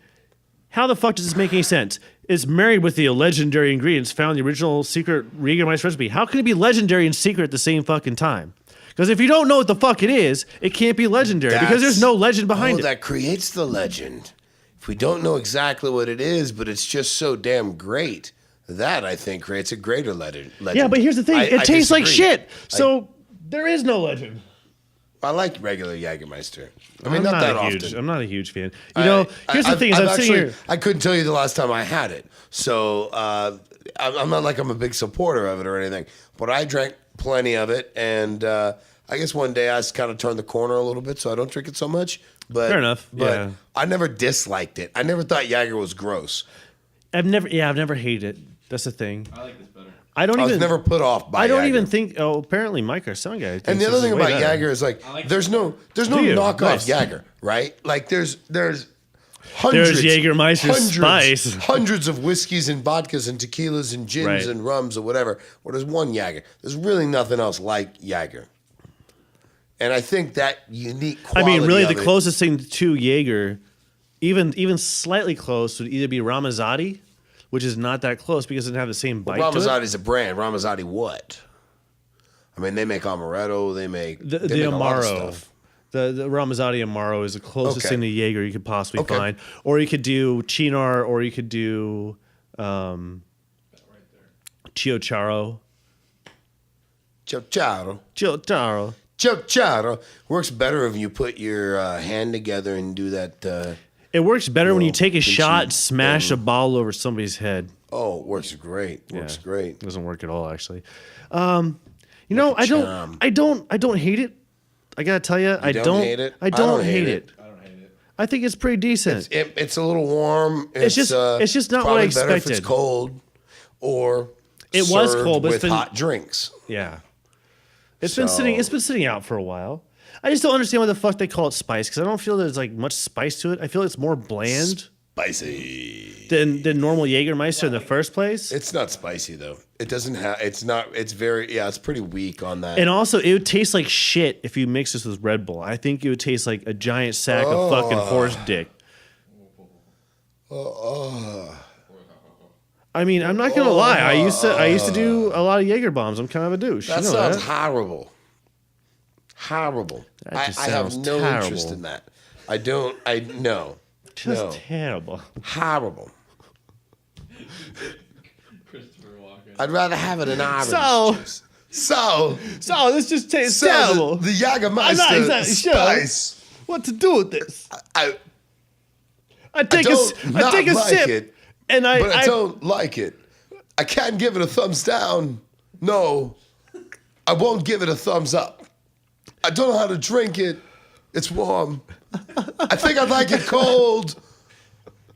How the fuck does this make any sense? It's married with the legendary ingredients found in the original secret Jägermeister recipe. How can it be legendary and secret at the same fucking time? Because if you don't know what the fuck it is, it can't be legendary because there's no legend behind it. That creates the legend. If we don't know exactly what it is, but it's just so damn great, that I think creates a greater legend. Yeah, but here's the thing: it tastes like disagree. shit. So there is no legend. I like regular Jägermeister. I I'm mean, not that huge, often. I'm not a huge fan. You know, here's the thing: is I've I'm sitting actually- here. I couldn't tell you the last time I had it, so I'm not like I'm a big supporter of it or anything. But I drank plenty of it, and I guess one day I just kind of turned the corner a little bit, so I don't drink it so much. But Fair enough, But yeah. I never disliked it. I never thought Jäger was gross. I've never hated it. That's the thing. I like this better. I don't I was even. never put off by. I don't Jäger. even think. Oh, apparently, Mike, our sound guy. Thinks And the other this thing is way about better. Jäger is like, like there's no Do you? knockoff Nice. Jäger, right? Like there's hundreds, Jägermeister's spice. hundreds of whiskeys and vodkas and tequilas and gins Right. and rums or whatever. Where there's one Jäger. There's really nothing else like Jäger. And I think that unique I quality. mean, really, of the it- closest thing to Jaeger, even slightly close, would either be Ramazzotti, which is not that close because it doesn't have the same bite to it. Ramazzotti's a brand. Ramazotti what? I mean, they make amaretto. They make The they make a lot of Amaro. stuff. The Ramazzotti Amaro is the closest Okay. thing to Jaeger you could possibly Okay. find. Or you could do Chinar, or you could do Chiocharo. Chiocharo. Chiocharo. Chiocharo works better if you put your hand together and do that. It works better when you Well, take a can shot, you- smash a bottle over somebody's head. Oh, it works great. Works Yeah. great. Doesn't work at all, actually. You know, a charm. I don't hate it. I gotta tell you, I don't hate it? I don't hate it. I don't hate it. I think it's pretty decent. It's a little warm. It's just not what I probably better if expected. it's cold, or It was served cold, but it's with been- hot drinks. Yeah, it's been sitting. So- It's been sitting out for a while. I just don't understand why the fuck they call it spice because I don't feel there's like much spice to it. I feel it's more bland Spicy. than normal Jägermeister in the first place. It's not spicy though. It doesn't have. It's not. It's very. Yeah, it's pretty weak on that. And also, it would taste like shit if you mix this with Red Bull. I think it would taste like a giant sack of fucking horse dick. I mean, I'm not gonna lie. I used to do a lot of Jaeger bombs. I'm kind of a douche. that you know sounds that. horrible. Horrible. That just I have sounds no terrible. interest in that. I don't. I no. Just no. terrible. Horrible. Christopher Walken. I'd rather have it in orange So- juice. So this just tastes So terrible. The I'm not Jägermeister exactly sure. spice. What to do with this? I I take don't I not take a like sip, it, and but I I don't like it. I can't give it a thumbs down. No, I won't give it a thumbs up. I don't know how to drink it. It's warm. I think I'd like it cold,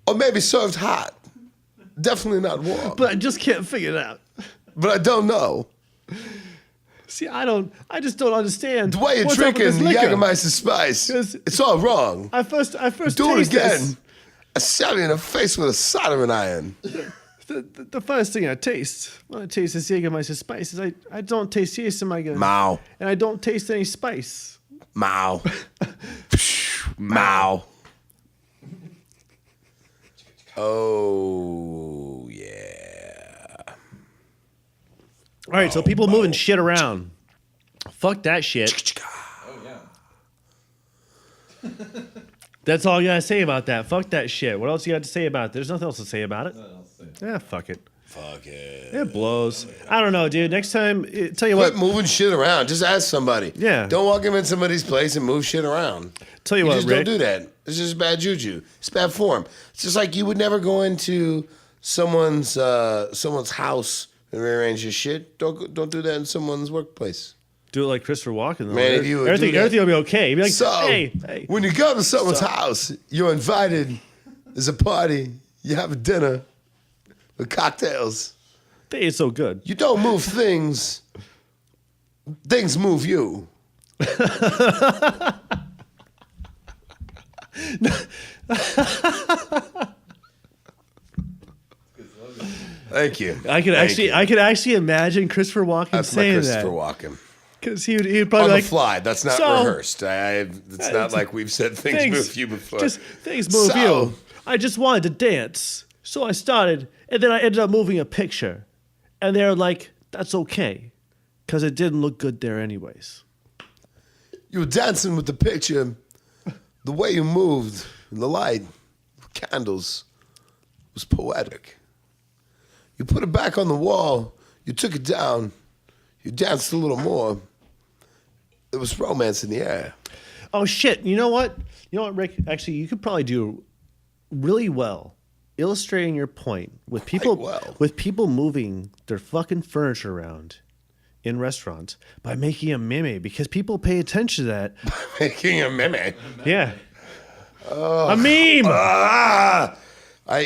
or maybe served hot. Definitely not warm. but I just can't figure it out. But I don't know. See, I just don't understand The way you're what's up with drinking this liquor. Jägermeister spice, 'Cause- it's all wrong. I first Do it taste again. this. I shot you in the face with a soldering iron. The first thing I taste when I taste this Jägermeister spice is I don't taste yeast in my gun. Mao. And I don't taste any spice. Mao. Mao. Oh, yeah. All right, so people moving shit around. Fuck that shit. Oh yeah. That's all you gotta say about that. Fuck that shit. What else you got to say about it? There's nothing else to say about it. Nothing else to say. Yeah, fuck it. Fuck it. It blows. I don't know, dude. Next time, tell you Quit what. moving shit around. Just ask somebody. Yeah. Don't walk in somebody's place and move shit around. Tell you what, just Rick. don't do that. It's just bad juju. It's bad form. It's just like you would never go into someone's house and rearrange your shit. Don't do that in someone's workplace. Do it like Christopher Walken. Though. Man, if you would do everything, that- everything will be okay. You'd be like, So hey. when you go to someone's house, you're invited. There's a party. You have a dinner with cocktails. They ate so good. You don't move things. Things move you. Thank you. I could actually imagine Christopher Walken That's my saying Christopher that Walken. because he'd probably On the like fly. That's not so- rehearsed. It's not like we've said things move you before. Just things move So- you. I just wanted to dance, so I started, and then I ended up moving a picture, and they're like, "That's okay," because it didn't look good there anyways. You were dancing with the picture. The way you moved, the light, candles, was poetic. You put it back on the wall. You took it down. You danced a little more. There was romance in the air. Oh shit! You know what, Rick? Actually, you could probably do really well illustrating your point with people well. with people moving their fucking furniture around in restaurants by making a meme because people pay attention to that. Making a meme. Yeah. A meme. No. I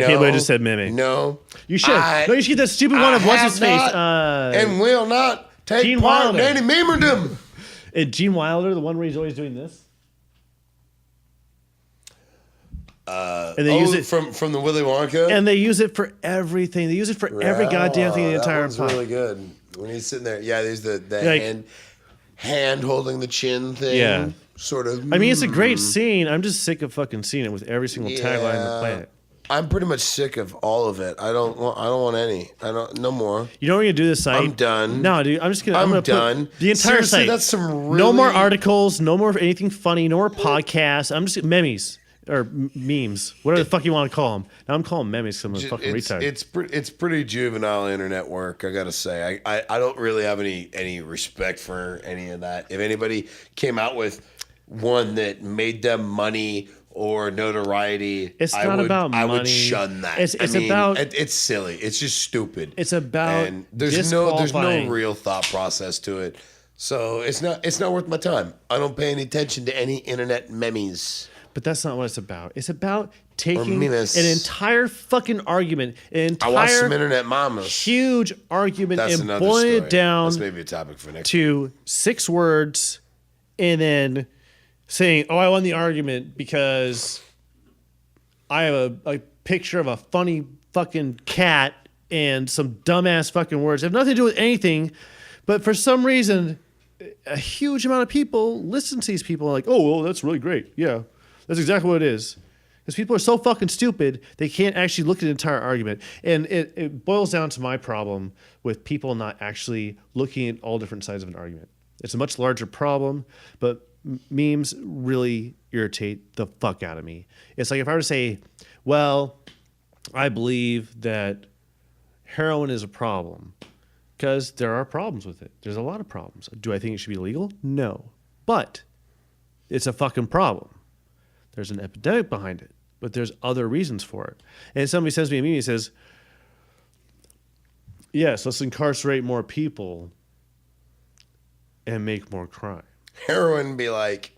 can't believe I just said meme. No. You should. No, you should get that stupid one of what's his face. And will not take Gene part Wilder. in any memerdom. Gene Wilder, the one where he's always doing this. And they use it from the Willy Wonka. and they use it for everything. They use it for every goddamn thing in the that entire one's pot. really good. When he's sitting there, yeah, there's the Like- hand holding the chin thing. Yeah. Sort of. I mean, it's a great scene. I'm just sick of fucking seeing it with every single tagline on the planet. I'm pretty much sick of all of it. I don't want any. No more. You know what you're gonna do this site? I'm done. No, dude. I'm just gonna. I'm gonna done. Put the entire Seriously, site. that's some No more really- articles. No more anything funny. No more podcasts. I'm just memes or memes. Whatever the fuck you want to call them. Now I'm calling memes because I'm a fucking retard. It's pretty juvenile internet work. I gotta say, I don't really have any respect for any of that. If anybody came out with one that made them money or notoriety, It's I not would, about I would money. shun that. It's I mean, about- it's silly. It's just stupid. It's about and there's no disqualifying. real thought process to it. So it's not worth my time. I don't pay any attention to any internet memes. But that's not what it's about. It's about taking memes. an entire fucking argument, an I watch some entire internet mamas. huge argument, That's and another boiling story. it down That's maybe a topic for next. to 6 words, and then saying, "Oh, I won the argument because I have a picture of a funny fucking cat and some dumbass fucking words. They have nothing to do with anything, but for some reason, a huge amount of people listen to these people and are like, oh, well, that's really great. Yeah, that's exactly what it is. Because people are so fucking stupid, they can't actually look at an entire argument. And it boils down to my problem with people not actually looking at all different sides of an argument. It's a much larger problem, but memes really irritate the fuck out of me. It's like if I were to say, well, I believe that heroin is a problem because there are problems with it. There's a lot of problems. Do I think it should be illegal? No. But it's a fucking problem. There's an epidemic behind it, but there's other reasons for it. And somebody sends me a meme, he says, yes, let's incarcerate more people and make more crime. Heroin be like,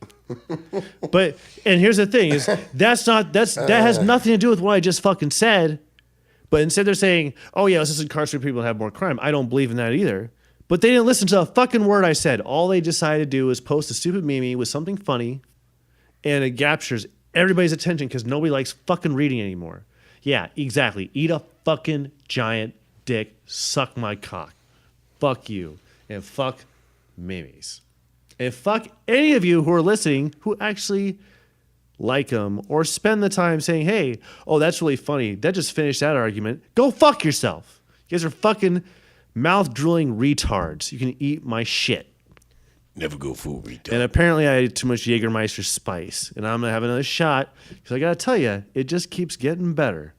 But and here's the thing is that has nothing to do with what I just fucking said. But instead they're saying, oh yeah, let's just incarcerate people and have more crime. I don't believe in that either. But they didn't listen to a fucking word I said. All they decided to do was post a stupid meme with something funny, and it captures everybody's attention because nobody likes fucking reading anymore. Yeah, exactly. Eat a fucking giant dick. Suck my cock. Fuck you. And fuck memes. And fuck any of you who are listening who actually like them or spend the time saying, hey, oh, that's really funny. That just finished that argument. Go fuck yourself. You guys are fucking mouth-drooling retards. You can eat my shit. never go full retard. And apparently I ate too much Jägermeister spice. And I'm going to have another shot because I got to tell you, it just keeps getting better.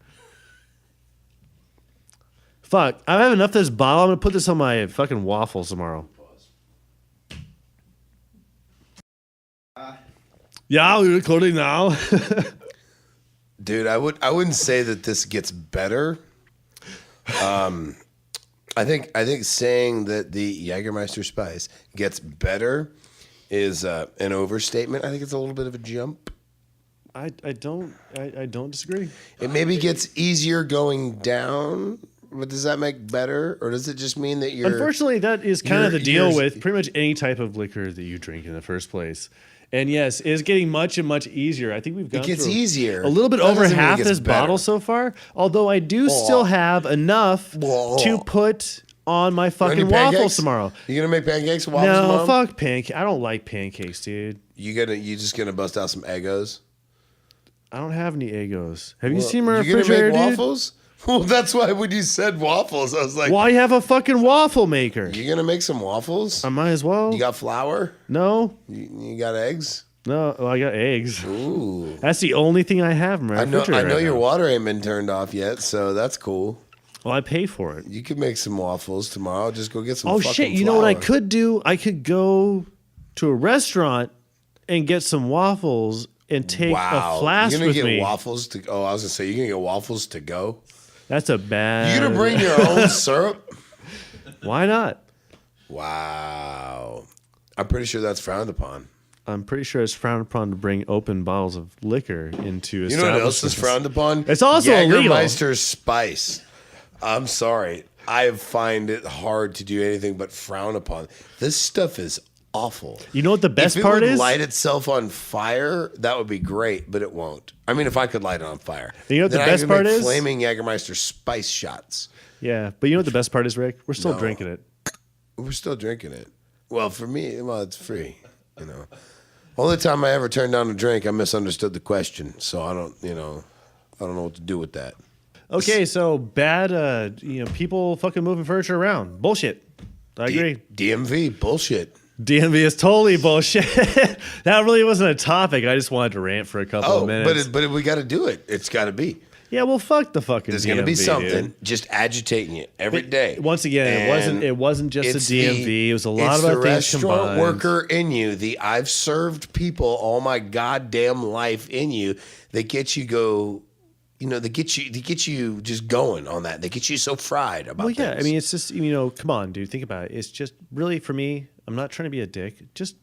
Fuck, I have enough of this bottle. I'm gonna put this on my fucking waffles tomorrow. Yeah, we're recording now. Dude, I wouldn't say that this gets better. I think saying that the Jägermeister Spice gets better is an overstatement. I think it's a little bit of a jump. I don't disagree. It maybe gets easier going down, but does that make better, or does it just mean that you're? Unfortunately, that is kind of the deal you're- with pretty much any type of liquor that you drink in the first place. And yes, it's getting much and much easier. I think we've gone gets through easier. a little bit That over doesn't mean it half gets this better. bottle so far. Although I do still have enough to put on my On fucking your waffles pancakes? tomorrow. You gonna make pancakes and waffles No, tomorrow? fuck pancakes. I don't like pancakes, dude. You just gonna bust out some Eggos? I don't have any Eggos. Have you Well, seen my you gonna refrigerator, make dude? waffles? Well, that's why when you said waffles, I was like, Why you have a fucking waffle maker? you gonna make some waffles? I might as well. You got flour? No, You got eggs? no. Oh, I got eggs. Ooh. That's the only thing I have in my I refrigerator. know right your now. water ain't been turned off yet, so that's cool. Well, I pay for it. You could make some waffles tomorrow. Just go get some. Oh fucking shit! You know what I flour. could do? I could go to a restaurant and get some waffles and take Wow, a flask you're gonna with get me. waffles to. Oh, I was gonna say you're gonna get waffles to go. That's a bad. You gonna bring your own syrup? Why not? Wow, I'm pretty sure that's frowned upon. I'm pretty sure it's frowned upon to bring open bottles of liquor into. You know what else is establishments. frowned upon? It's also illegal. Jägermeister Spice. I'm sorry. I find it hard to do anything but frown upon. This stuff is awful. You know what the best if it part would is? light itself on fire, that would be great, but it won't. I mean, if I could light it on fire. You know what the then I best could part make is? Flaming Jägermeister Spice shots. Yeah, but you know what the best part is, Rick? We're still No. drinking it. We're still drinking it. Well, for me, well, it's free. You know, only time I ever turned down a drink, I misunderstood the question, so I don't know what to do with that. Okay, so bad. People fucking moving furniture around. Bullshit. I agree. DMV bullshit. DMV is totally bullshit. That really wasn't a topic. I just wanted to rant for a couple Oh, of minutes. but we got to do it. It's got to be. Yeah, well, fuck the fucking There's DMV. going to be something dude. just agitating you every day. Once again, And it wasn't just it's the DMV. It was a lot it's of the other things restaurant combined. worker in you, the I've served people all my goddamn life in you. They get you go. They get you just going on that. They get you so fried about. Well, yeah, things. I mean, it's just come on, dude. Think about it. It's just really for me. I'm not trying to be a dick. Just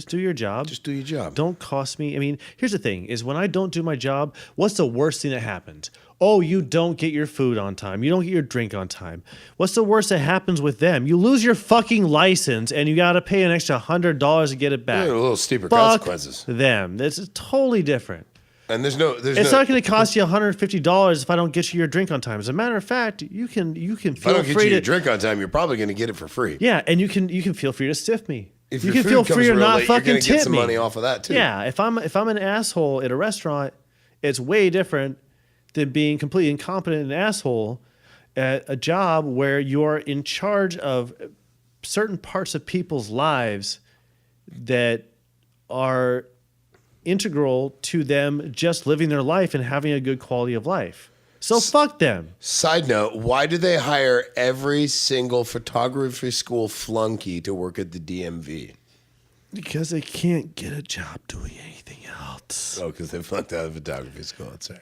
do your job. just do your job. Don't cost me. I mean, here's the thing: is when I don't do my job, what's the worst thing that happens? Oh, you don't get your food on time. You don't get your drink on time. What's the worst that happens with them? You lose your fucking license and you got to pay an extra $100 to get it back. Yeah, a little steeper Fuck consequences. them. This is totally different. And there's It's not going to cost you $150 if I don't get you your drink on time. As a matter of fact, you can If I feel don't get free you your to drink on time, you're probably going to get it for free. yeah, and you can feel free to stiff me. If you your can food feel comes free to real not late, you're fucking gonna get tip some me. money off of that too. Yeah, if I'm an asshole at a restaurant, it's way different than being completely incompetent and an asshole at a job where you're in charge of certain parts of people's lives that are integral to them just living their life and having a good quality of life. So fuck them. Side note, why do they hire every single photography school flunky to work at the DMV? Because they can't get a job doing anything else. Oh, because they flunked out of photography school. That's right.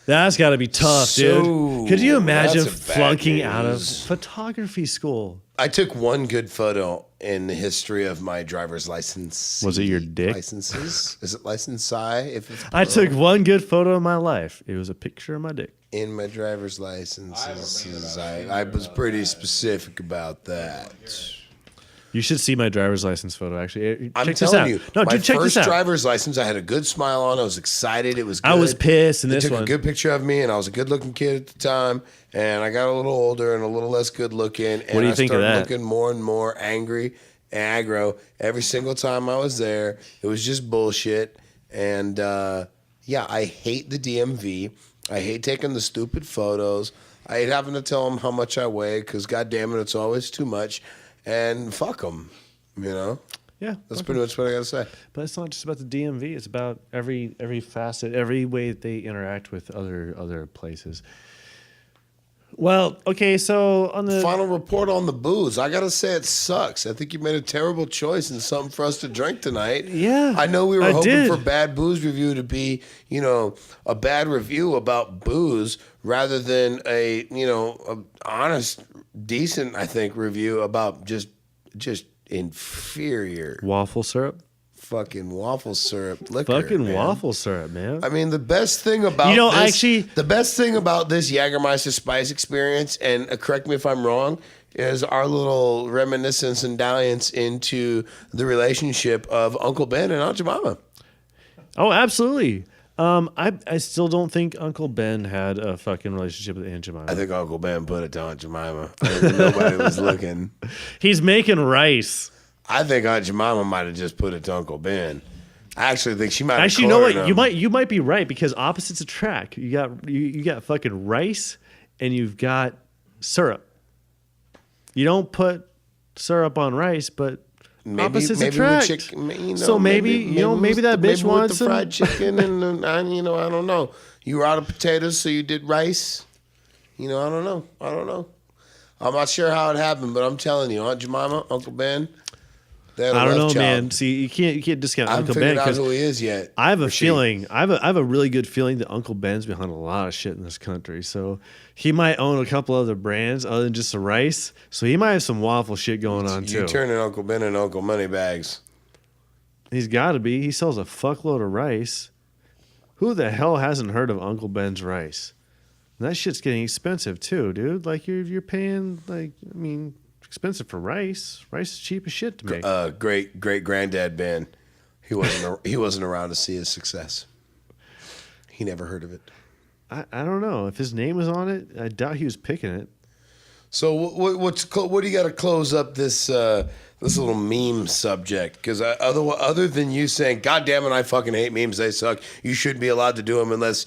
That's got to be tough, So, dude. Could you imagine that's a bad flunking out of news. photography school? I took one good photo in the history of my driver's license. Was it your dick? Licenses? Is it license I? If it's I took one good photo of my life. It was a picture of my dick. in my driver's licenses. I was pretty specific about that. You should see my driver's license photo. Actually, I'm check this telling out. you, No, my dude, check first this out. driver's license, I had a good smile on. I was excited. It was good. I was pissed in They this took one. a good picture of me, and I was a good-looking kid at the time. And I got a little older and a little less good-looking. And What do you I think of started that? looking more and more angry and aggro every single time I was there. It was just bullshit. And yeah, I hate the DMV. I hate taking the stupid photos. I hate having to tell them how much I weigh because, God damn it, it's always too much. And fuck them. You know, Yeah, that's okay. pretty much what I gotta say. But it's not just about the DMV. It's about every facet, every way that they interact with other places. Well, okay, so on the Final report on the booze. I gotta say it sucks. I think you made a terrible choice and something for us to drink tonight. Yeah, I know we were I hoping did. for Bad Booze Review to be, a bad review about booze rather than a honest, decent, I think, review about just inferior waffle syrup, fucking waffle syrup liquor. fucking man. waffle syrup, man. I mean, the best thing about the best thing about this Jägermeister Spice experience, and correct me if I'm wrong, is our little reminiscence and dalliance into the relationship of Uncle Ben and Aunt Jemima. Oh, absolutely. I still don't think Uncle Ben had a fucking relationship with Aunt Jemima. I think Uncle Ben put it to Aunt Jemima. I think nobody was looking. He's making rice. I think Aunt Jemima might have just put it to Uncle Ben. I actually think she might have Actually, you know what? cornered him. You might be right because opposites attract. You got fucking rice and you've got syrup. You don't put syrup on rice, but opposites attract. So maybe that bitch wanted with the some fried chicken and I don't know. You were out of potatoes, so you did rice. I don't know. I'm not sure how it happened, but I'm telling you, Aunt Jemima, Uncle Ben. I don't know, man. See, you can't discount I haven't Uncle Ben figured out because who he is yet. I have a Or she. feeling. I have a really good feeling that Uncle Ben's behind a lot of shit in this country. So he might own a couple other brands other than just the rice. So he might have some waffle shit going on too. You turning Uncle Ben and Uncle Moneybags. He's got to be. He sells a fuckload of rice. Who the hell hasn't heard of Uncle Ben's rice? And that shit's getting expensive too, dude. Like you're paying expensive for rice. Rice is cheap as shit to make. Great granddad Ben. He wasn't around to see his success. He never heard of it. I don't know if his name was on it. I doubt he was picking it. So what do you got to close up this little meme subject? Because other than you saying, "God damn it, I fucking hate memes. They suck. You shouldn't be allowed to do them unless."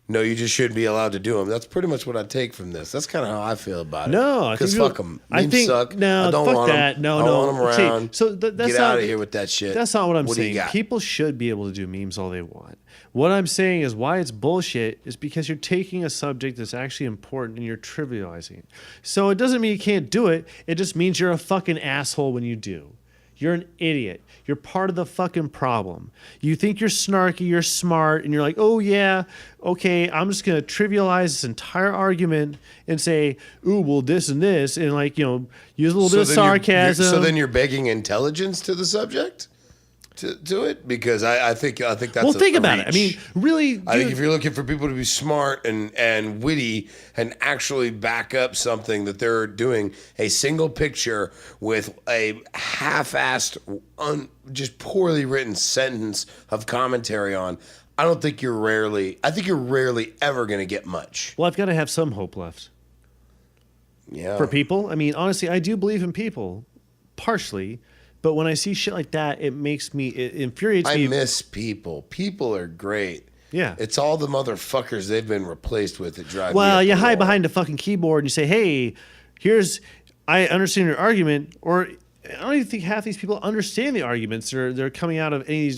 No, you just shouldn't be allowed to do them. That's pretty much what I take from this. That's kind of how I feel about it. No, because fuck them. I think suck. no, I don't fuck want that. them. No, I no. want them around. Okay, so that's Get not, out of here with that shit. That's not what I'm What do you saying. got? People should be able to do memes all they want. What I'm saying is why it's bullshit is because you're taking a subject that's actually important and you're trivializing it. So it doesn't mean you can't do it. It just means you're a fucking asshole when you do. You're an idiot. You're part of the fucking problem. You think you're snarky, you're smart, and you're like, oh yeah, okay, I'm just gonna trivialize this entire argument and say, ooh, well, this and this, and use a little bit of sarcasm. So then you're begging intelligence to the subject, to it, because I think that's well, think about it. I reach. mean, really, I think if you're looking for people to be smart and witty and actually back up something that they're doing, a single picture with a half-assed, just poorly written sentence of commentary on, I think you're rarely ever going to get much. well, I've got to have some hope left Yeah. for people. I mean, honestly, I do believe in people, partially. But when I see shit like that, it infuriates me. I miss people. People are great. Yeah. It's all the motherfuckers they've been replaced with that drive me Well, up you the hide wall. behind a fucking keyboard and you say, hey, I understand your argument. Or I don't even think half these people understand the arguments they're coming out of any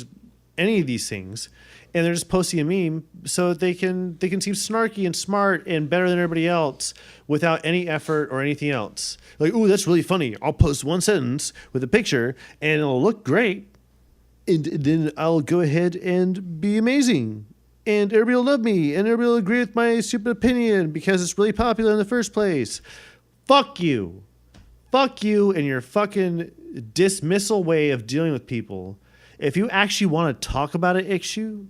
of these things. And they're just posting a meme so that they can seem snarky and smart and better than everybody else without any effort or anything else. Like, ooh, that's really funny. I'll post one sentence with a picture and it'll look great. And then I'll go ahead and be amazing. And everybody will love me. And everybody will agree with my stupid opinion because it's really popular in the first place. Fuck you. Fuck you and your fucking dismissal way of dealing with people. If you actually want to talk about an issue,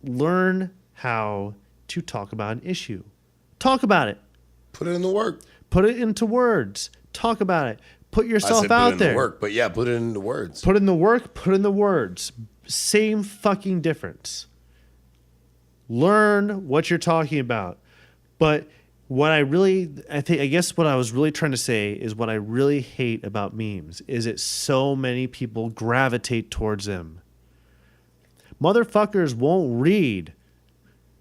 learn how to talk about an issue. Talk about it. Put it in the work. Put it into words. Talk about it. Put yourself I said out put it in there. the work, but yeah, put it into words. Put in the work, put in the words. Same fucking difference. Learn what you're talking about. But I guess what I was really trying to say is what I really hate about memes is that so many people gravitate towards them. Motherfuckers won't read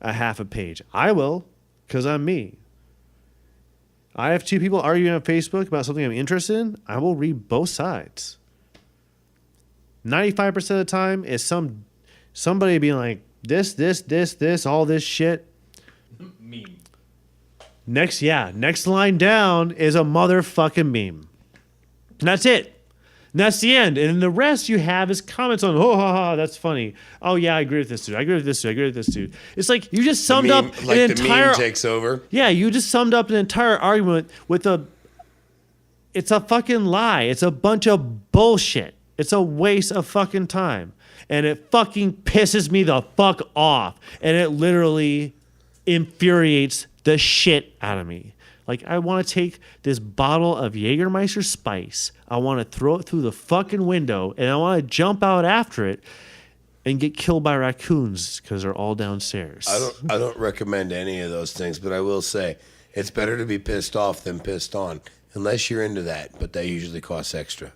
a half a page. I will, because I'm me. I have two people arguing on Facebook about something I'm interested in. I will read both sides. 95% of the time is somebody being like, this, all this shit. Meme. Next line down is a motherfucking meme. And that's it. And that's the end. And the rest you have is comments on, oh, ha, ha, that's funny. Oh, yeah, I agree with this dude. I agree with this dude. I agree with this dude. It's like you just summed up Like an the entire... meme takes over. Yeah, you just summed up an entire argument with a... It's a fucking lie. It's a bunch of bullshit. It's a waste of fucking time. And it fucking pisses me the fuck off. And it literally infuriates the shit out of me. Like, I want to take this bottle of Jägermeister Spice. I want to throw it through the fucking window. And I want to jump out after it and get killed by raccoons because they're all downstairs. I don't recommend any of those things, but I will say it's better to be pissed off than pissed on, unless you're into that. But that usually costs extra.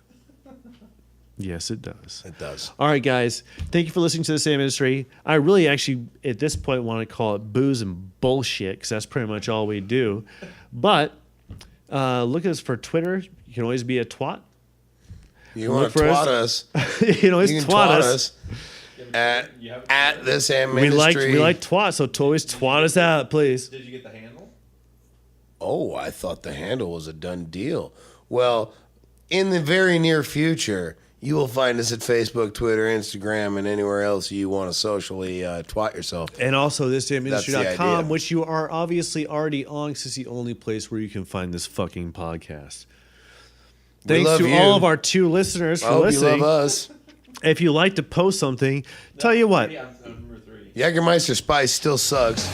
Yes, it does. It does. All right, guys. Thank you for listening to The Same Industry. I really actually, at this point, want to call it booze and bullshit because that's pretty much all we do. But look at us for Twitter. You can always be a twat. You want to twat us? You can always twat us. At The Same Industry. We like twat, so always twat us out, please. Did you get the handle? Oh, I thought the handle was a done deal. Well, in the very near future, you will find us at Facebook, Twitter, Instagram, and anywhere else you want to socially twat yourself. And also That's the thisdameindustry.com, idea. which you are obviously already on because it's the only place where you can find this fucking podcast. Thanks love to you. all of our 2 listeners I for hope you listening. love us. If you like to post something, tell you what. Yeah, I'm number 3. Jägermeister Spice still sucks.